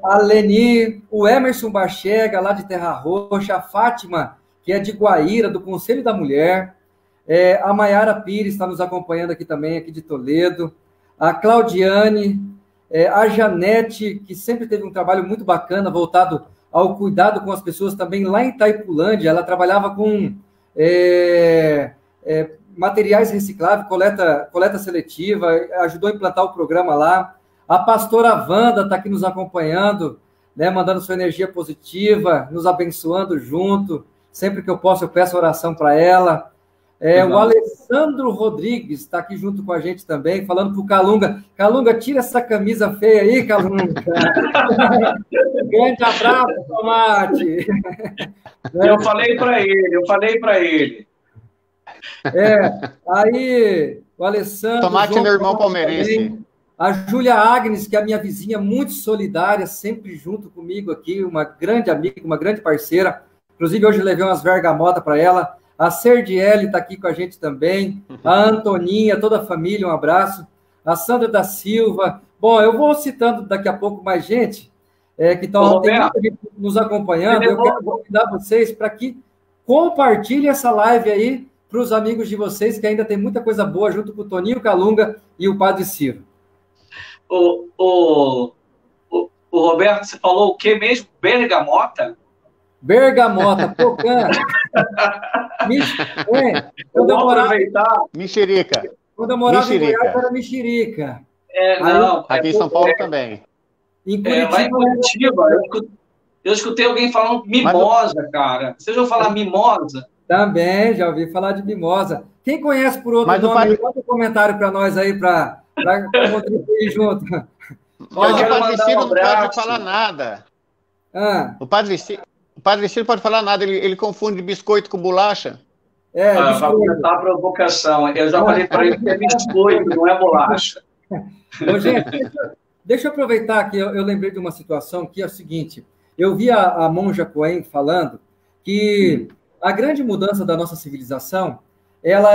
A Leni, o Emerson Bachega, lá de Terra Roxa. A Fátima, que é de Guaíra, do Conselho da Mulher. A Maiara Pires está nos acompanhando aqui também, aqui de Toledo. A Claudiane, a Janete, que sempre teve um trabalho muito bacana, voltado ao cuidado com as pessoas também lá em Itaipulândia. Ela trabalhava com materiais recicláveis, coleta seletiva, ajudou a implantar o programa lá. A pastora Wanda está aqui nos acompanhando, né, mandando sua energia positiva, nos abençoando junto. Sempre que eu posso, eu peço oração para ela. O Alessandro Rodrigues está aqui junto com a gente também, falando para o Calunga. Calunga, tira essa camisa feia aí, Calunga. Grande abraço, Tomate.
Eu falei para ele.
Aí, o Alessandro...
Tomate é meu irmão palmeirense.
Também. A Júlia Agnes, que é a minha vizinha muito solidária, sempre junto comigo aqui, uma grande amiga, uma grande parceira. Inclusive, hoje eu levei umas vergamotas para ela. A Serdiele está aqui com a gente também. A Antoninha, toda a família, um abraço. A Sandra da Silva. Bom, eu vou citando daqui a pouco mais gente que estão nos acompanhando. Eu quero convidar vocês para que compartilhem essa live aí para os amigos de vocês, que ainda tem muita coisa boa junto com o Toninho Calunga e o Padre Ciro.
O Roberto, você falou o que mesmo? Bergamota?
Bergamota, Pocã. Quando eu morava...
Mexerica.
Quando eu morava em Goiás, era mexerica.
Aqui em São Paulo também.
Lá em Curitiba, eu escutei alguém falando mimosa, cara. Vocês vão falar mimosa?
Também, já ouvi falar de mimosa. Quem conhece por outro nome, manda um comentário para nós aí, para contribuir junto.
Mas o Padre Ciro não pode falar nada. O Padre Ciro pode falar nada, ele confunde biscoito com bolacha.
Para começar a provocação. Eu já falei para ele que é biscoito, não é bolacha.
Gente, deixa eu aproveitar que eu lembrei de uma situação que é o seguinte. Eu vi a Monja Coen falando que a grande mudança da nossa civilização, ela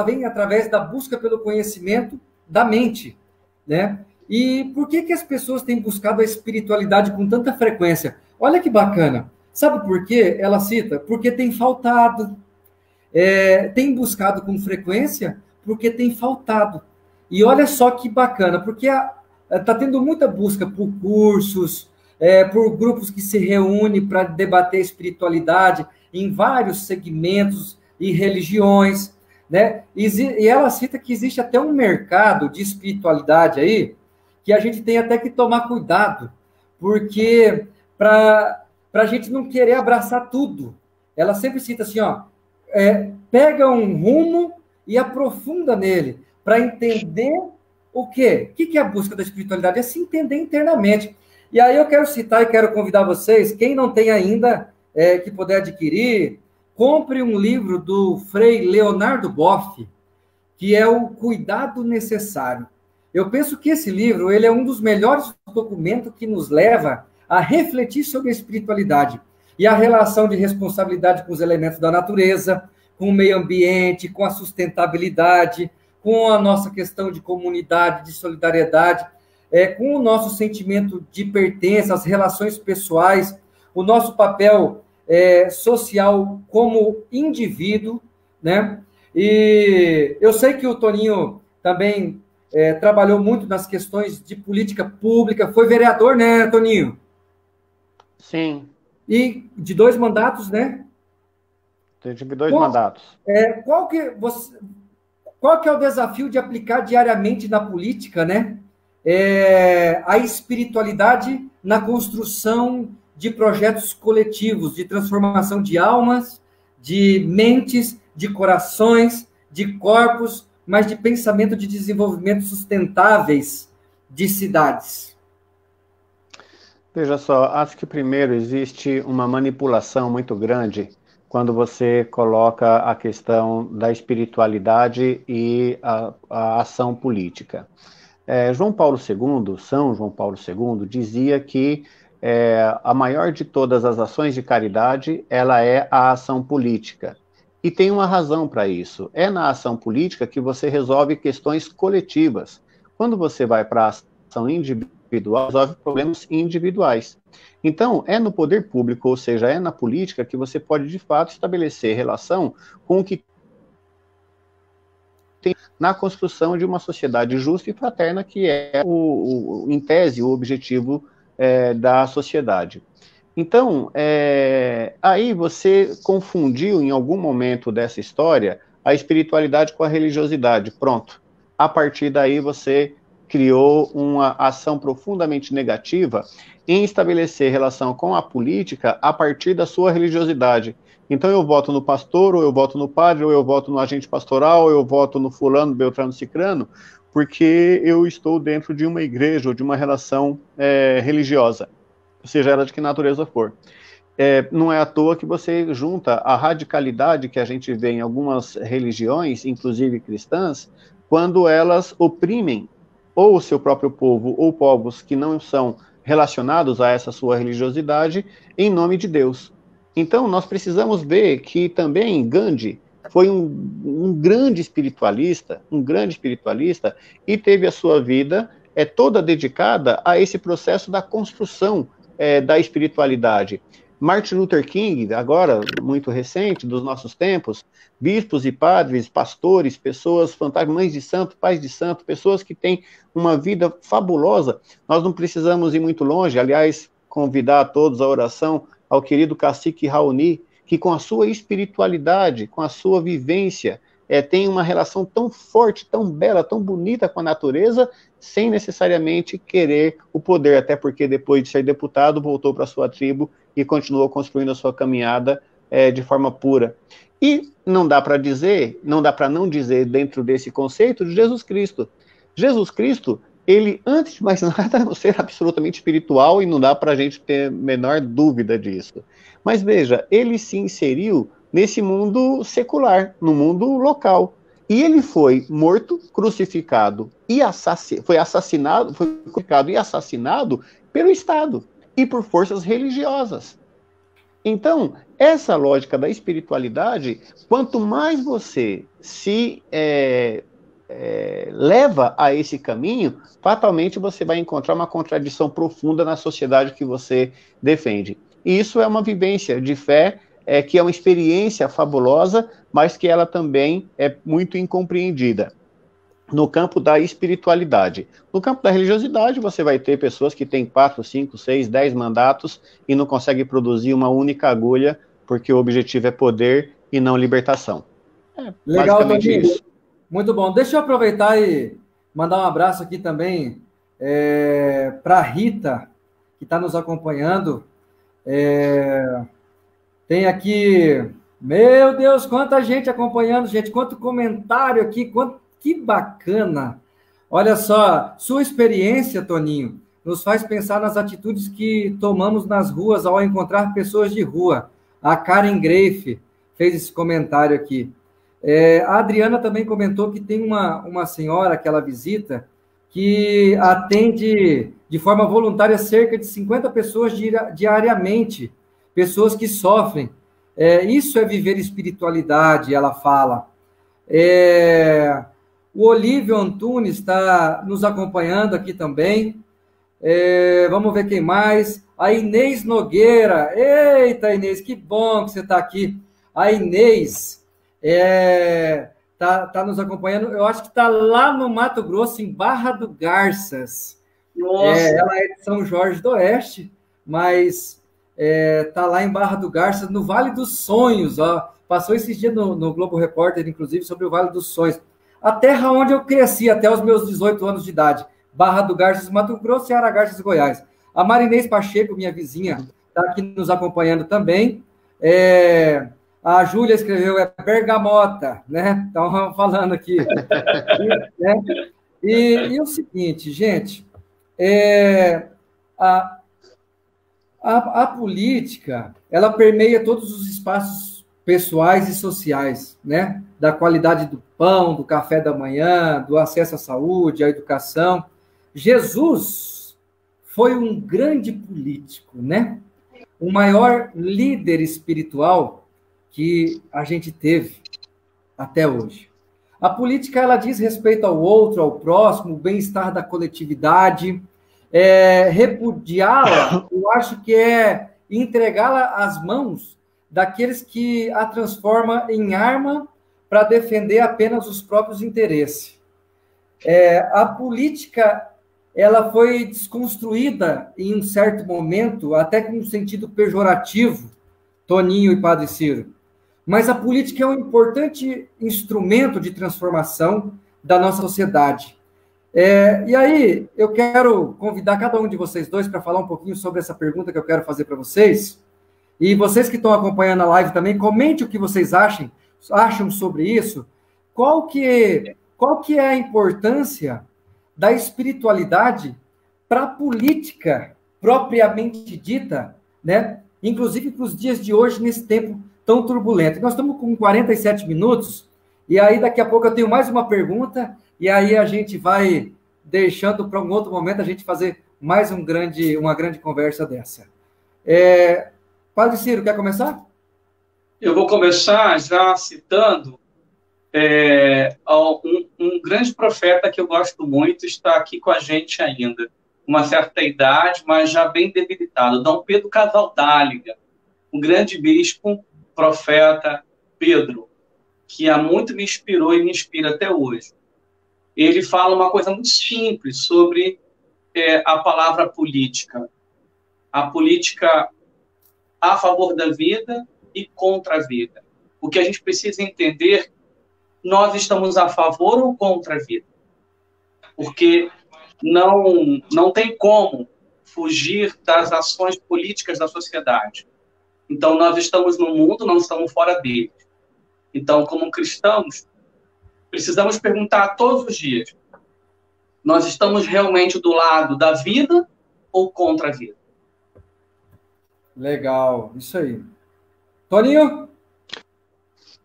vem através da busca pelo conhecimento da mente, né? E por que as pessoas têm buscado a espiritualidade com tanta frequência? Olha que bacana. Sabe por quê? Ela cita, porque tem faltado. Tem buscado com frequência porque tem faltado. E olha só que bacana, porque está tendo muita busca por cursos, por grupos que se reúnem para debater espiritualidade em vários segmentos e religiões, né? E ela cita que existe até um mercado de espiritualidade aí, que a gente tem até que tomar cuidado, porque para a gente não querer abraçar tudo. Ela sempre cita assim, pega um rumo e aprofunda nele, para entender o quê? O que é a busca da espiritualidade? É se entender internamente. E aí eu quero citar e quero convidar vocês, quem não tem ainda, que puder adquirir, compre um livro do Frei Leonardo Boff, que é o Cuidado Necessário. Eu penso que esse livro ele é um dos melhores documentos que nos leva a refletir sobre a espiritualidade. e a relação de responsabilidade com os elementos da natureza, com o meio ambiente, com a sustentabilidade, com a nossa questão de comunidade, de solidariedade, com o nosso sentimento de pertença, as relações pessoais, o nosso papel social como indivíduo, né? E eu sei que o Toninho também trabalhou muito nas questões de política pública, foi vereador, né, Toninho?
Sim.
E de 2 mandatos, né?
Tive 2 mandatos.
Qual que é o desafio de aplicar diariamente na política, né? A espiritualidade na construção de projetos coletivos, de transformação de almas, de mentes, de corações, de corpos, mas de pensamento de desenvolvimento sustentáveis de cidades.
Veja só, acho que primeiro existe uma manipulação muito grande quando você coloca a questão da espiritualidade e a ação política. São João Paulo II, dizia que a maior de todas as ações de caridade, ela é a ação política. E tem uma razão para isso. É na ação política que você resolve questões coletivas. Quando você vai para a ação individual, resolve problemas individuais. Então, é no poder público, ou seja, é na política que você pode, de fato, estabelecer relação com o que tem na construção de uma sociedade justa e fraterna, que é, em tese, o objetivo da sociedade. Então, aí você confundiu em algum momento dessa história a espiritualidade com a religiosidade. Pronto. A partir daí você criou uma ação profundamente negativa em estabelecer relação com a política a partir da sua religiosidade. Então eu voto no pastor, ou eu voto no padre, ou eu voto no agente pastoral, ou eu voto no fulano, beltrano, cicrano, porque eu estou dentro de uma igreja ou de uma relação religiosa, seja ela de que natureza for. Não é à toa que você junta a radicalidade que a gente vê em algumas religiões, inclusive cristãs, quando elas oprimem ou o seu próprio povo, ou povos que não são relacionados a essa sua religiosidade, em nome de Deus. Então, nós precisamos ver que também Gandhi foi um grande espiritualista, e teve a sua vida toda dedicada a esse processo da construção da espiritualidade. Martin Luther King, agora muito recente, dos nossos tempos, bispos e padres, pastores, pessoas fantásticas, mães de santo, pais de santo, pessoas que têm uma vida fabulosa. Nós não precisamos ir muito longe, aliás, convidar a todos à oração ao querido cacique Raoni, que com a sua espiritualidade, com a sua vivência, tem uma relação tão forte, tão bela, tão bonita com a natureza, sem necessariamente querer o poder, até porque depois de ser deputado, voltou para a sua tribo e continuou construindo a sua caminhada de forma pura. E não dá para não dizer dentro desse conceito de Jesus Cristo. Jesus Cristo, ele, antes de mais nada, é um ser absolutamente espiritual e não dá para a gente ter a menor dúvida disso. Mas veja, ele se inseriu nesse mundo secular, no mundo local. E ele foi morto, crucificado e foi crucificado e assassinado pelo Estado e por forças religiosas. Então, essa lógica da espiritualidade, quanto mais você se leva a esse caminho, fatalmente você vai encontrar uma contradição profunda na sociedade que você defende. E isso é uma vivência de fé, que é uma experiência fabulosa, mas que ela também é muito incompreendida no campo da espiritualidade. No campo da religiosidade, você vai ter pessoas que têm 4, 5, 6, 10 mandatos e não conseguem produzir uma única agulha, porque o objetivo é poder e não libertação.
Legal, Toninho. Isso. Muito bom. Deixa eu aproveitar e mandar um abraço aqui também para a Rita, que está nos acompanhando. Tem aqui, meu Deus, quanta gente acompanhando, gente, quanto comentário aqui, que bacana. Olha só, sua experiência, Toninho, nos faz pensar nas atitudes que tomamos nas ruas ao encontrar pessoas de rua. A Karen Greiff fez esse comentário aqui. A Adriana também comentou que tem uma senhora que ela visita que atende de forma voluntária cerca de 50 pessoas diariamente, pessoas que sofrem. Isso é viver espiritualidade, ela fala. O Olívio Antunes está nos acompanhando aqui também. Vamos ver quem mais. A Inês Nogueira. Eita, Inês, que bom que você está aqui. A Inês tá nos acompanhando. Eu acho que está lá no Mato Grosso, em Barra do Garças.
Nossa.
Ela é de São Jorge do Oeste, mas está lá em Barra do Garças, no Vale dos Sonhos. Ó. Passou esses dias no Globo Repórter, inclusive, sobre o Vale dos Sonhos. A terra onde eu cresci até os meus 18 anos de idade. Barra do Garças, Mato Grosso e Aragarças, Goiás. A Marinês Pacheco, minha vizinha, está aqui nos acompanhando também. A Júlia escreveu, bergamota, né? Estão falando aqui. E o seguinte, gente, a política, ela permeia todos os espaços pessoais e sociais, né? Da qualidade do pão, do café da manhã, do acesso à saúde, à educação. Jesus foi um grande político, né? O maior líder espiritual que a gente teve até hoje. A política, ela diz respeito ao outro, ao próximo, o bem-estar da coletividade. Repudiá-la, eu acho que é entregá-la às mãos daqueles que a transformam em arma para defender apenas os próprios interesses. A política, ela foi desconstruída em um certo momento, até com um sentido pejorativo, Toninho e Padre Ciro. Mas a política é um importante instrumento de transformação da nossa sociedade. E aí, eu quero convidar cada um de vocês dois para falar um pouquinho sobre essa pergunta que eu quero fazer para vocês. E vocês que estão acompanhando a live também, comente o que vocês acham sobre isso. Qual que é a importância da espiritualidade para a política propriamente dita, né? Inclusive para os dias de hoje, nesse tempo tão turbulento. Nós estamos com 47 minutos, e aí daqui a pouco eu tenho mais uma pergunta, e aí a gente vai deixando para um outro momento a gente fazer mais uma grande conversa dessa. Padre Ciro, quer começar?
Eu vou começar já citando um grande profeta que eu gosto muito, está aqui com a gente ainda, uma certa idade, mas já bem debilitado, Dom Pedro Casaldáliga, um grande bispo, profeta Pedro, que há muito me inspirou e me inspira até hoje. Ele fala uma coisa muito simples sobre a palavra política. A política a favor da vida e contra a vida. O que a gente precisa entender, nós estamos a favor ou contra a vida? Porque não tem como fugir das ações políticas da sociedade. Então, nós estamos no mundo, não estamos fora dele. Então, como cristãos, precisamos perguntar todos os dias, nós estamos realmente do lado da vida ou contra a vida?
Legal, isso aí. Toninho?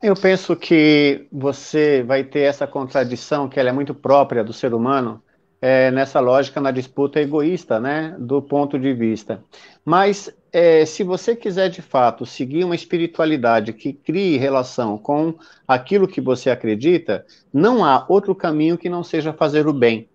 Eu penso que você vai ter essa contradição, que ela é muito própria do ser humano, nessa lógica, na disputa egoísta, né, do ponto de vista. Mas, se você quiser, de fato, seguir uma espiritualidade que crie relação com aquilo que você acredita, não há outro caminho que não seja fazer o bem.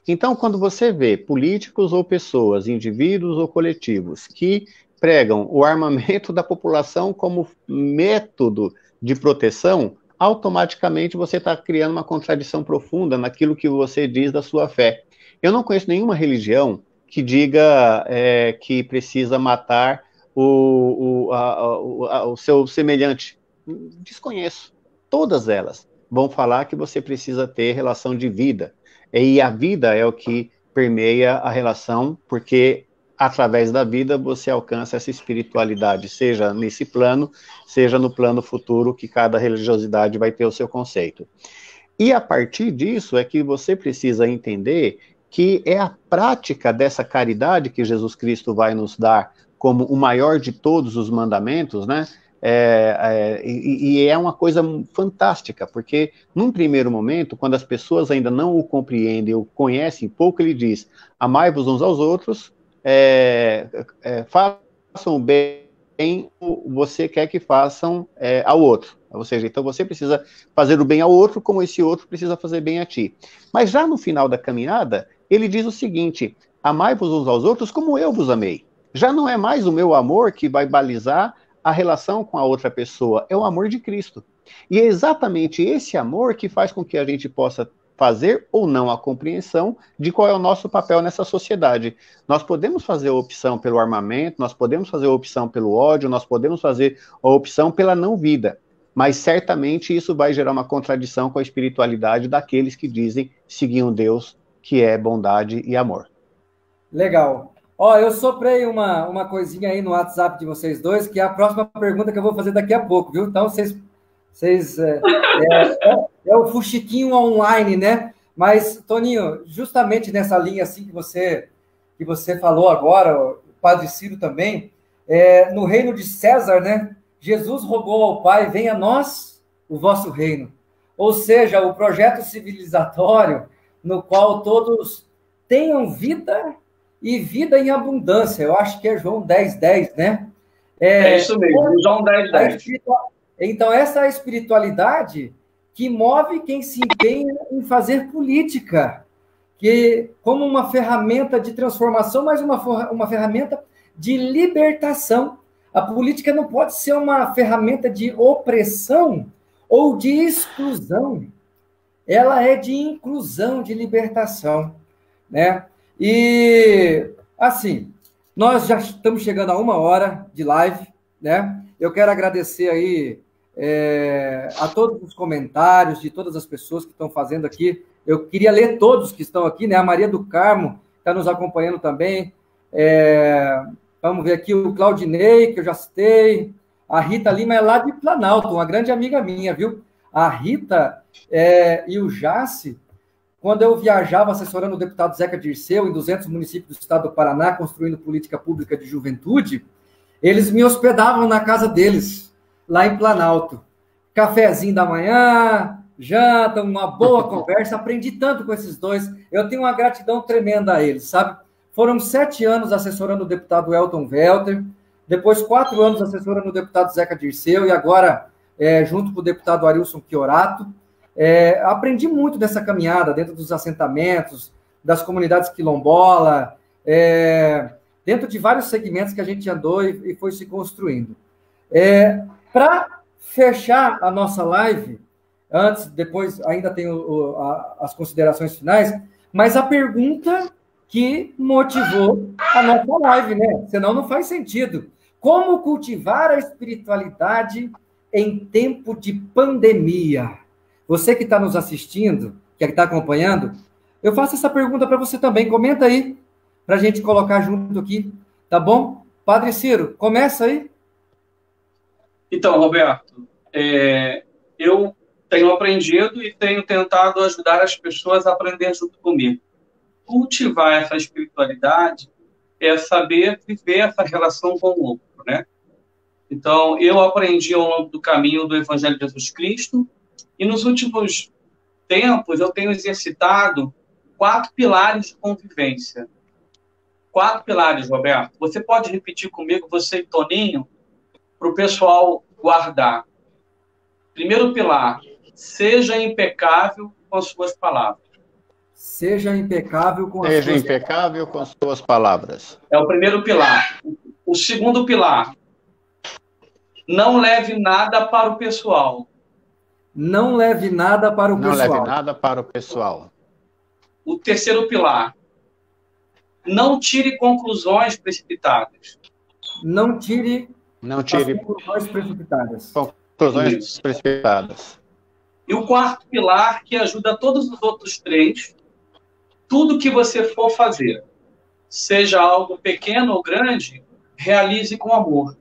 Então, quando você vê políticos ou pessoas, indivíduos ou coletivos, que pregam o armamento da população como método de proteção, automaticamente você está criando uma contradição profunda naquilo que você diz da sua fé. Eu não conheço nenhuma religião que diga que precisa matar o seu semelhante. Desconheço. Todas elas vão falar que você precisa ter relação de vida. E a vida é o que permeia a relação, porque através da vida você alcança essa espiritualidade, seja nesse plano, seja no plano futuro, que cada religiosidade vai ter o seu conceito. E a partir disso é que você precisa entender que é a prática dessa caridade que Jesus Cristo vai nos dar como o maior de todos os mandamentos, né? E é uma coisa fantástica, porque num primeiro momento, quando as pessoas ainda não o compreendem ou conhecem pouco, ele diz, amai-vos uns aos outros, façam o bem quem você quer que façam ao outro. Ou seja, então você precisa fazer o bem ao outro, como esse outro precisa fazer bem a ti. Mas já no final da caminhada, ele diz o seguinte: amai-vos uns aos outros como eu vos amei. Já não é mais o meu amor que vai balizar a relação com a outra pessoa, é o amor de Cristo. E é exatamente esse amor que faz com que a gente possa fazer ou não a compreensão de qual é o nosso papel nessa sociedade. Nós podemos fazer a opção pelo armamento, nós podemos fazer a opção pelo ódio, nós podemos fazer a opção pela não vida, mas certamente isso vai gerar uma contradição com a espiritualidade daqueles que dizem seguir um Deus que é bondade e amor.
Legal. Ó, eu soprei uma coisinha aí no WhatsApp de vocês dois, que é a próxima pergunta que eu vou fazer daqui a pouco, viu? Então, é o fuxiquinho online, né? Mas, Toninho, justamente nessa linha assim que você falou agora, o Padre Ciro também, no reino de César, né? Jesus rogou ao Pai, venha a nós o vosso reino. Ou seja, o projeto civilizatório no qual todos tenham vida e vida em abundância. Eu acho que é João 10:10, né?
É isso mesmo, João 10:10.
Então, essa é a espiritualidade que move quem se empenha em fazer política, que como uma ferramenta de transformação, mas uma ferramenta de libertação. A política não pode ser uma ferramenta de opressão ou de exclusão. Ela é de inclusão, de libertação, né? E, assim, nós já estamos chegando a 1 hora de live, né? Eu quero agradecer aí a todos os comentários de todas as pessoas que estão fazendo aqui. Eu queria ler todos que estão aqui, né? A Maria do Carmo está nos acompanhando também. Vamos ver aqui o Claudinei, que eu já citei. A Rita Lima é lá de Planalto, uma grande amiga minha, viu? A Rita e o Jace, quando eu viajava assessorando o deputado Zeca Dirceu em 200 municípios do estado do Paraná, construindo política pública de juventude, eles me hospedavam na casa deles, lá em Planalto. Cafezinho da manhã, janta, uma boa conversa. Aprendi tanto com esses dois. Eu tenho uma gratidão tremenda a eles, sabe? Foram 7 anos assessorando o deputado Elton Welter, depois 4 anos assessorando o deputado Zeca Dirceu, e agora, junto com o deputado Arilson Chiorato. Aprendi muito dessa caminhada, dentro dos assentamentos, das comunidades quilombola, dentro de vários segmentos que a gente andou e foi se construindo. Para fechar a nossa live, depois ainda tem as considerações finais, mas a pergunta que motivou a nossa live, né? Senão não faz sentido. Como cultivar a espiritualidade em tempo de pandemia? Você que está nos assistindo, que está acompanhando, eu faço essa pergunta para você também. Comenta aí, para a gente colocar junto aqui, tá bom? Padre Ciro, começa aí.
Então, Roberto, eu tenho aprendido e tenho tentado ajudar as pessoas a aprender junto comigo. Cultivar essa espiritualidade é saber viver essa relação com o outro, né? Então, eu aprendi ao longo do caminho do Evangelho de Jesus Cristo, e nos últimos tempos eu tenho exercitado 4 pilares de convivência. 4 pilares, Roberto. Você pode repetir comigo, você e Toninho, para o pessoal guardar. Primeiro pilar, seja impecável com as suas palavras.
Seja impecável com as
suas palavras.
É o primeiro pilar. O segundo pilar, não leve nada para o pessoal.
Não leve nada para o pessoal.
Não leve nada para o pessoal.
O terceiro pilar, não tire conclusões precipitadas.
Não tire
conclusões
precipitadas.
Conclusões precipitadas.
E o quarto pilar, que ajuda todos os outros 3, tudo que você for fazer, seja algo pequeno ou grande, realize com amor.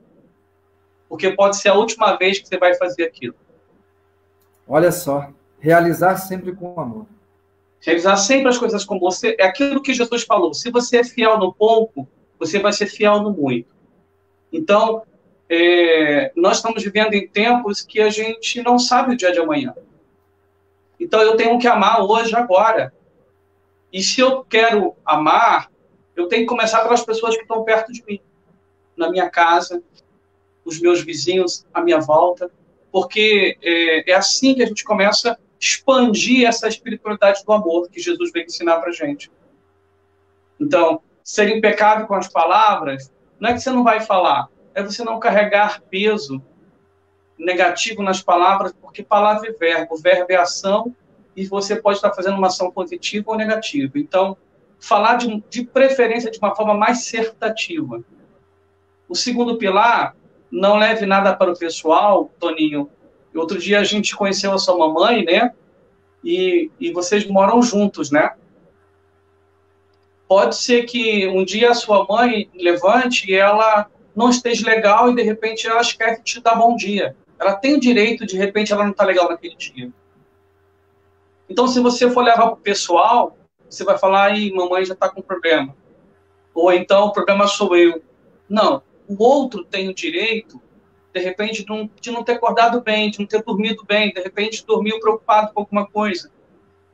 Porque pode ser a última vez que você vai fazer aquilo.
Olha só, realizar sempre com amor.
Realizar sempre as coisas com você. É aquilo que Jesus falou. Se você é fiel no pouco, você vai ser fiel no muito. Então, nós estamos vivendo em tempos que a gente não sabe o dia de amanhã. Então, eu tenho que amar hoje, agora. E se eu quero amar, eu tenho que começar pelas pessoas que estão perto de mim. Na minha casa, os meus vizinhos à minha volta, porque é assim que a gente começa a expandir essa espiritualidade do amor que Jesus veio ensinar para a gente. Então, ser impecável com as palavras, não é que você não vai falar, é você não carregar peso negativo nas palavras, porque palavra é verbo é ação, e você pode estar fazendo uma ação positiva ou negativa. Então, falar de preferência de uma forma mais certativa. O segundo pilar, não leve nada para o pessoal, Toninho. Outro dia a gente conheceu a sua mamãe, né? E vocês moram juntos, né? Pode ser que um dia a sua mãe levante e ela não esteja legal e, de repente, ela esquece de te dar bom dia. Ela tem o direito, de repente, ela não está legal naquele dia. Então, se você for levar para o pessoal, você vai falar, aí, mamãe já está com problema. Ou então, o problema sou eu. Não, o outro tem o direito, de repente, de não ter acordado bem, de não ter dormido bem, de repente, dormiu preocupado com alguma coisa.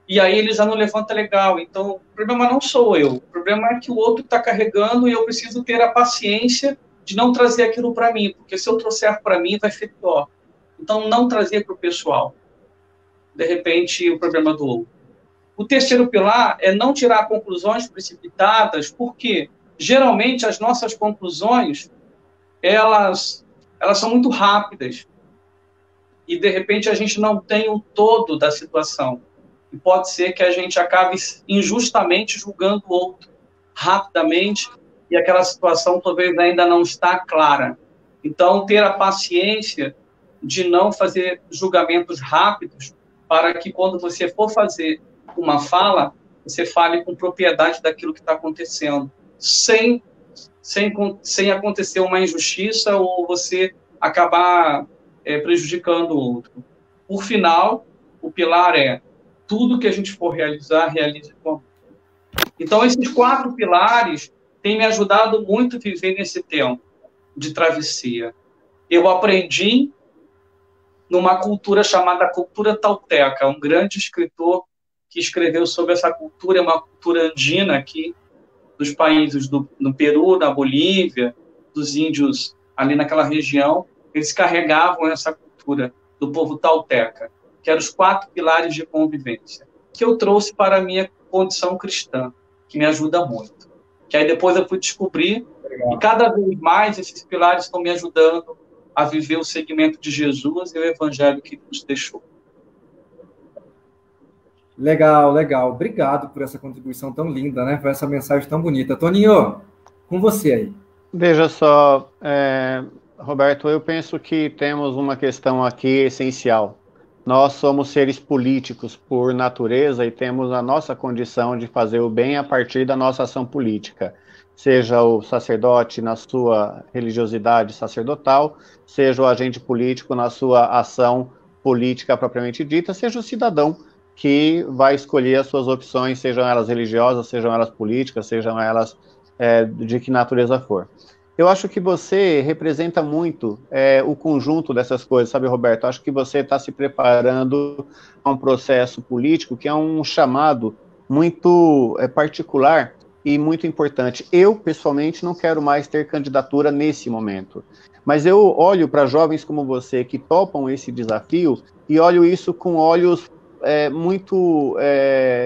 E aí ele já não levanta legal. Então, o problema não sou eu. O problema é que o outro está carregando e eu preciso ter a paciência de não trazer aquilo para mim, porque se eu trouxer para mim, vai ser pior. Então, não trazer para o pessoal. De repente, o problema do outro. O terceiro pilar é não tirar conclusões precipitadas, porque geralmente as nossas conclusões, elas são muito rápidas. E, de repente, a gente não tem o todo da situação. E pode ser que a gente acabe injustamente julgando o outro rapidamente e aquela situação talvez ainda não está clara. Então, ter a paciência de não fazer julgamentos rápidos para que quando você for fazer uma fala, você fale com propriedade daquilo que está acontecendo, sem acontecer uma injustiça ou você acabar prejudicando o outro. Por final, o pilar é tudo que a gente for realizar, realize com amor. Então, esses 4 pilares têm me ajudado muito a viver nesse tempo de travessia. Eu aprendi numa cultura chamada cultura tolteca, um grande escritor que escreveu sobre essa cultura, uma cultura andina aqui, dos países no Peru, na Bolívia, dos índios ali naquela região, eles carregavam essa cultura do povo tolteca, que eram os 4 pilares de convivência, que eu trouxe para a minha condição cristã, que me ajuda muito. Que aí depois eu fui descobrir, e cada vez mais esses pilares estão me ajudando a viver o segmento de Jesus e o evangelho que nos deixou.
Legal, legal. Obrigado por essa contribuição tão linda, né? Por essa mensagem tão bonita. Toninho, com você aí.
Veja só, Roberto, eu penso que temos uma questão aqui essencial. Nós somos seres políticos por natureza e temos a nossa condição de fazer o bem a partir da nossa ação política. Seja o sacerdote na sua religiosidade sacerdotal, seja o agente político na sua ação política propriamente dita, seja o cidadão que vai escolher as suas opções, sejam elas religiosas, sejam elas políticas, sejam elas de que natureza for. Eu acho que você representa muito o conjunto dessas coisas, sabe, Roberto? Acho que você está se preparando a um processo político que é um chamado muito particular e muito importante. Eu, pessoalmente, não quero mais ter candidatura nesse momento, mas eu olho para jovens como você que topam esse desafio e olho isso com olhos muito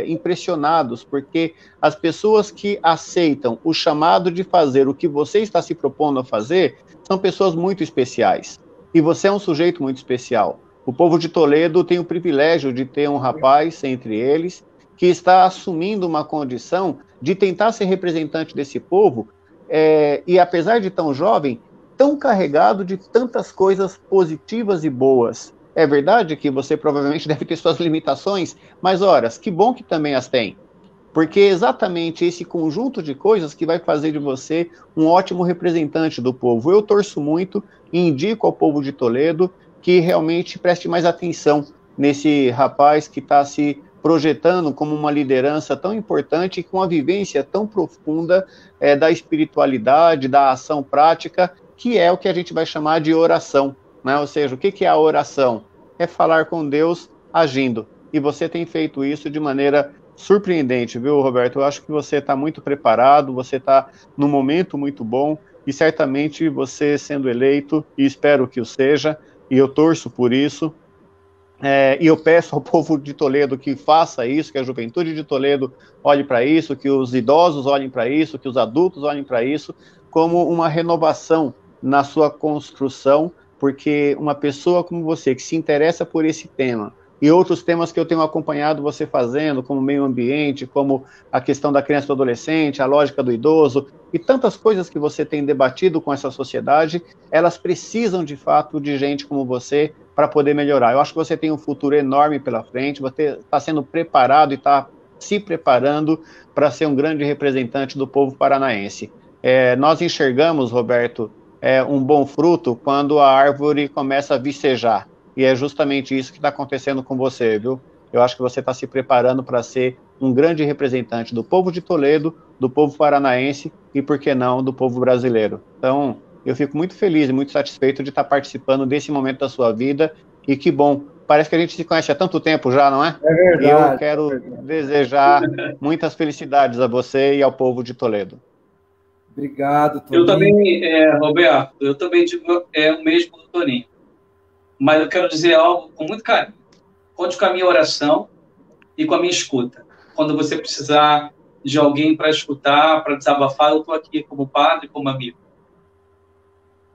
impressionados, porque as pessoas que aceitam o chamado de fazer o que você está se propondo a fazer são pessoas muito especiais. E você é um sujeito muito especial. O povo de Toledo tem o privilégio de ter um rapaz entre eles que está assumindo uma condição de tentar ser representante desse povo e, apesar de tão jovem, tão carregado de tantas coisas positivas e boas. É verdade que você provavelmente deve ter suas limitações, mas, ora, que bom que também as tem. Porque é exatamente esse conjunto de coisas que vai fazer de você um ótimo representante do povo. Eu torço muito e indico ao povo de Toledo que realmente preste mais atenção nesse rapaz que está se projetando como uma liderança tão importante e com uma vivência tão profunda da espiritualidade, da ação prática, que é o que a gente vai chamar de oração. Né? Ou seja, o que é a oração? É falar com Deus agindo. E você tem feito isso de maneira surpreendente, viu, Roberto? Eu acho que você está muito preparado, você está num momento muito bom, e certamente você sendo eleito, e espero que o seja, e eu torço por isso, e eu peço ao povo de Toledo que faça isso, que a juventude de Toledo olhe para isso, que os idosos olhem para isso, que os adultos olhem para isso, como uma renovação na sua construção, porque uma pessoa como você, que se interessa por esse tema, e outros temas que eu tenho acompanhado você fazendo, como meio ambiente, como a questão da criança e do adolescente, a lógica do idoso, e tantas coisas que você tem debatido com essa sociedade, elas precisam, de fato, de gente como você para poder melhorar. Eu acho que você tem um futuro enorme pela frente, você está sendo preparado e está se preparando para ser um grande representante do povo paranaense. Nós enxergamos, Roberto, um bom fruto quando a árvore começa a vicejar. E é justamente isso que está acontecendo com você, viu? Eu acho que você está se preparando para ser um grande representante do povo de Toledo, do povo paranaense e, por que não, do povo brasileiro. Então, eu fico muito feliz e muito satisfeito de estar participando desse momento da sua vida. E que bom, parece que a gente se conhece há tanto tempo já, não é?
É verdade.
E eu quero desejar muitas felicidades a você e ao povo de Toledo.
Obrigado, Toninho.
Eu também, Roberto, eu também digo o mesmo do Toninho. Mas eu quero dizer algo com muito carinho. Conte com a minha oração e com a minha escuta. Quando você precisar de alguém para escutar, para desabafar, eu estou aqui como padre, como amigo.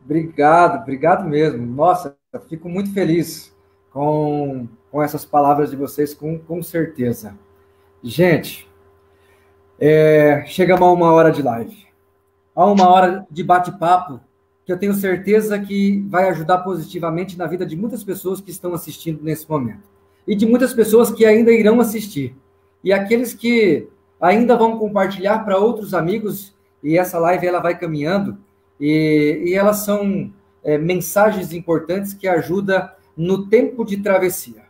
Obrigado mesmo. Nossa, eu fico muito feliz com essas palavras de vocês, com certeza. Gente, chegamos a 1 hora de live. A 1 hora de bate-papo, que eu tenho certeza que vai ajudar positivamente na vida de muitas pessoas que estão assistindo nesse momento. E de muitas pessoas que ainda irão assistir. E aqueles que ainda vão compartilhar para outros amigos, e essa live ela vai caminhando, e elas são mensagens importantes que ajudam no tempo de travessia.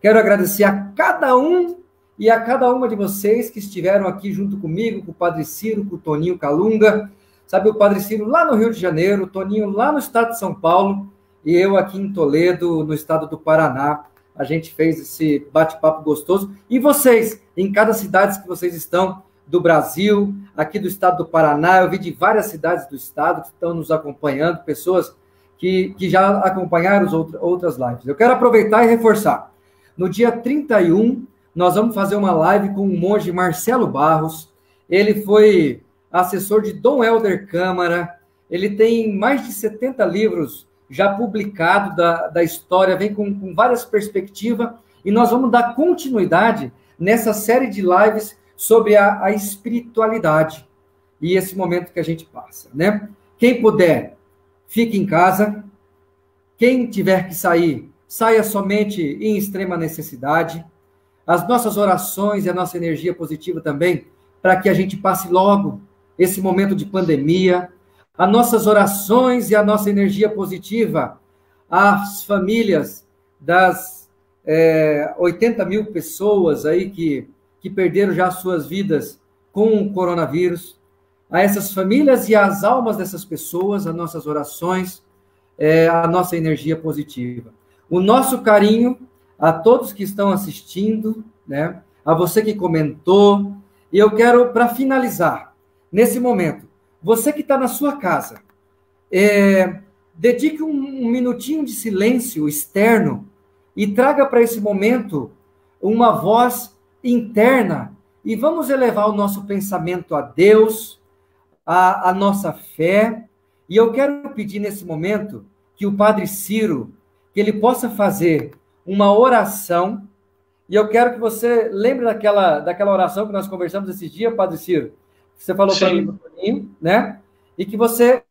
Quero agradecer a cada um e a cada uma de vocês que estiveram aqui junto comigo, com o Padre Ciro, com o Toninho Calunga. Sabe, o Padre Ciro lá no Rio de Janeiro, o Toninho lá no estado de São Paulo, e eu aqui em Toledo, no estado do Paraná. A gente fez esse bate-papo gostoso. E vocês, em cada cidade que vocês estão, do Brasil, aqui do estado do Paraná, eu vi de várias cidades do estado que estão nos acompanhando, pessoas que já acompanharam outras lives. Eu quero aproveitar e reforçar. No dia 31, nós vamos fazer uma live com o monge Marcelo Barros. Ele foi assessor de Dom Helder Câmara, ele tem mais de 70 livros já publicados da história, vem com várias perspectivas, e nós vamos dar continuidade nessa série de lives sobre a espiritualidade e esse momento que a gente passa, né? Quem puder, fique em casa. Quem tiver que sair, saia somente em extrema necessidade. As nossas orações e a nossa energia positiva também, para que a gente passe logo esse momento de pandemia, as nossas orações e a nossa energia positiva às famílias das 80 mil pessoas aí que perderam já suas vidas com o coronavírus, a essas famílias e às almas dessas pessoas, as nossas orações, a nossa energia positiva. O nosso carinho a todos que estão assistindo, né? A você que comentou, e eu quero, para finalizar, nesse momento, você que está na sua casa, dedique um minutinho de silêncio externo e traga para esse momento uma voz interna e vamos elevar o nosso pensamento a Deus, a nossa fé. E eu quero pedir nesse momento que o Padre Ciro, que ele possa fazer uma oração, e eu quero que você lembre daquela oração que nós conversamos esse dia, Padre Ciro. Você falou para mim, né? E que você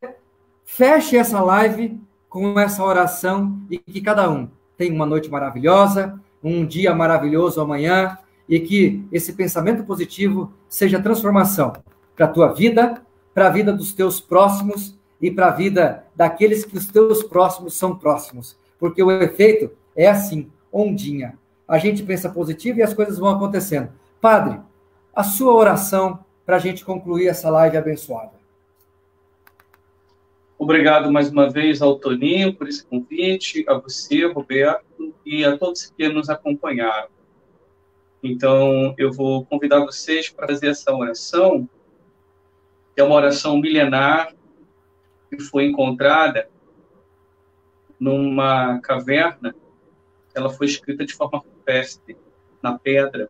feche essa live com essa oração e que cada um tenha uma noite maravilhosa, um dia maravilhoso amanhã e que esse pensamento positivo seja transformação para a tua vida, para a vida dos teus próximos e para a vida daqueles que os teus próximos são próximos. Porque o efeito é assim, ondinha. A gente pensa positivo e as coisas vão acontecendo. Padre, a sua oração para a gente concluir essa live abençoada.
Obrigado mais uma vez ao Toninho por esse convite, a você, Roberto, e a todos que nos acompanharam. Então, eu vou convidar vocês para fazer essa oração, que é uma oração milenar, que foi encontrada numa caverna. Ela foi escrita de forma rupestre, na pedra,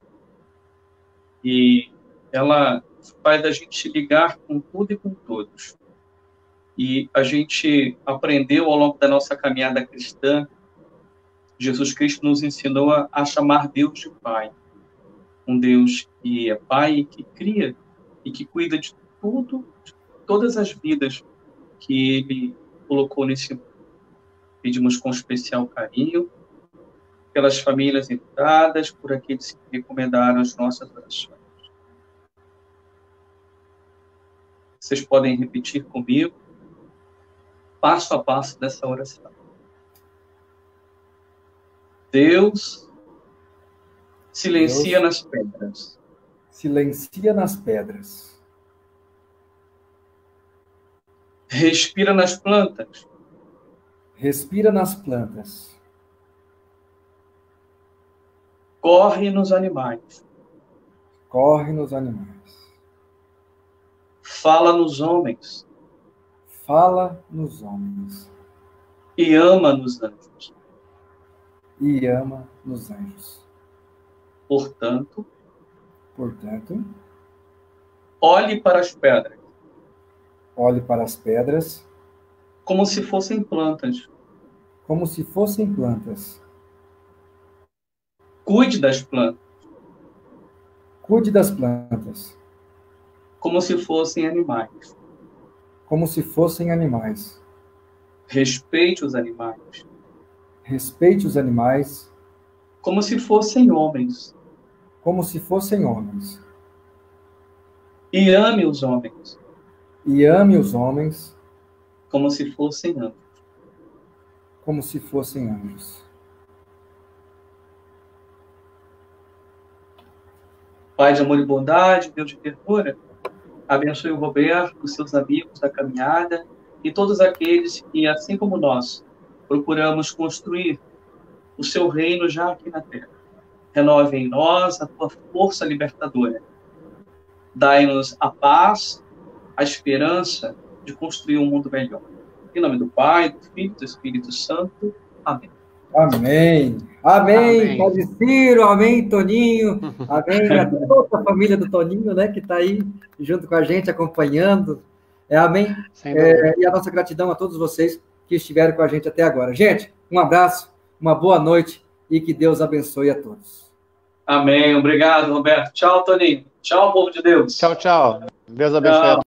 e ela faz a gente ligar com tudo e com todos. E a gente aprendeu ao longo da nossa caminhada cristã, Jesus Cristo nos ensinou a chamar Deus de Pai. Um Deus que é Pai, que cria e que cuida de tudo, de todas as vidas que Ele colocou nesse mundo. Pedimos com especial carinho pelas famílias enlutadas, por aqueles que recomendaram as nossas orações. Vocês podem repetir comigo, passo a passo dessa oração. Deus silencia nas pedras.
Silencia nas pedras.
Respira nas plantas.
Respira nas plantas.
Corre nos animais.
Corre nos animais.
Fala nos homens.
Fala nos homens.
E ama nos anjos.
E ama nos anjos.
Portanto,
olhe
para as pedras.
Olhe para as pedras.
Como se fossem plantas.
Como se fossem plantas.
Cuide das plantas.
Cuide das plantas.
Como se fossem animais.
Como se fossem animais.
Respeite os animais.
Respeite os animais.
Como se fossem homens.
Como se fossem homens.
E ame os homens.
E ame os homens.
Como se fossem anjos.
Como se fossem anjos.
Pai de amor e bondade, Deus de ternura, abençoe o Roberto, os seus amigos da caminhada e todos aqueles que, assim como nós, procuramos construir o seu reino já aqui na Terra. Renove em nós a tua força libertadora. Dai-nos a paz, a esperança de construir um mundo melhor. Em nome do Pai, do Filho e do Espírito Santo. Amém.
Amém. Amém, Padre Ciro, amém, Toninho, amém, a toda a família do Toninho, né, que está aí junto com a gente, acompanhando, amém, e a nossa gratidão a todos vocês que estiveram com a gente até agora. Gente, um abraço, uma boa noite e que Deus abençoe a todos.
Amém, obrigado, Roberto. Tchau, Toninho. Tchau, povo de Deus.
Tchau, tchau. Deus abençoe a todos.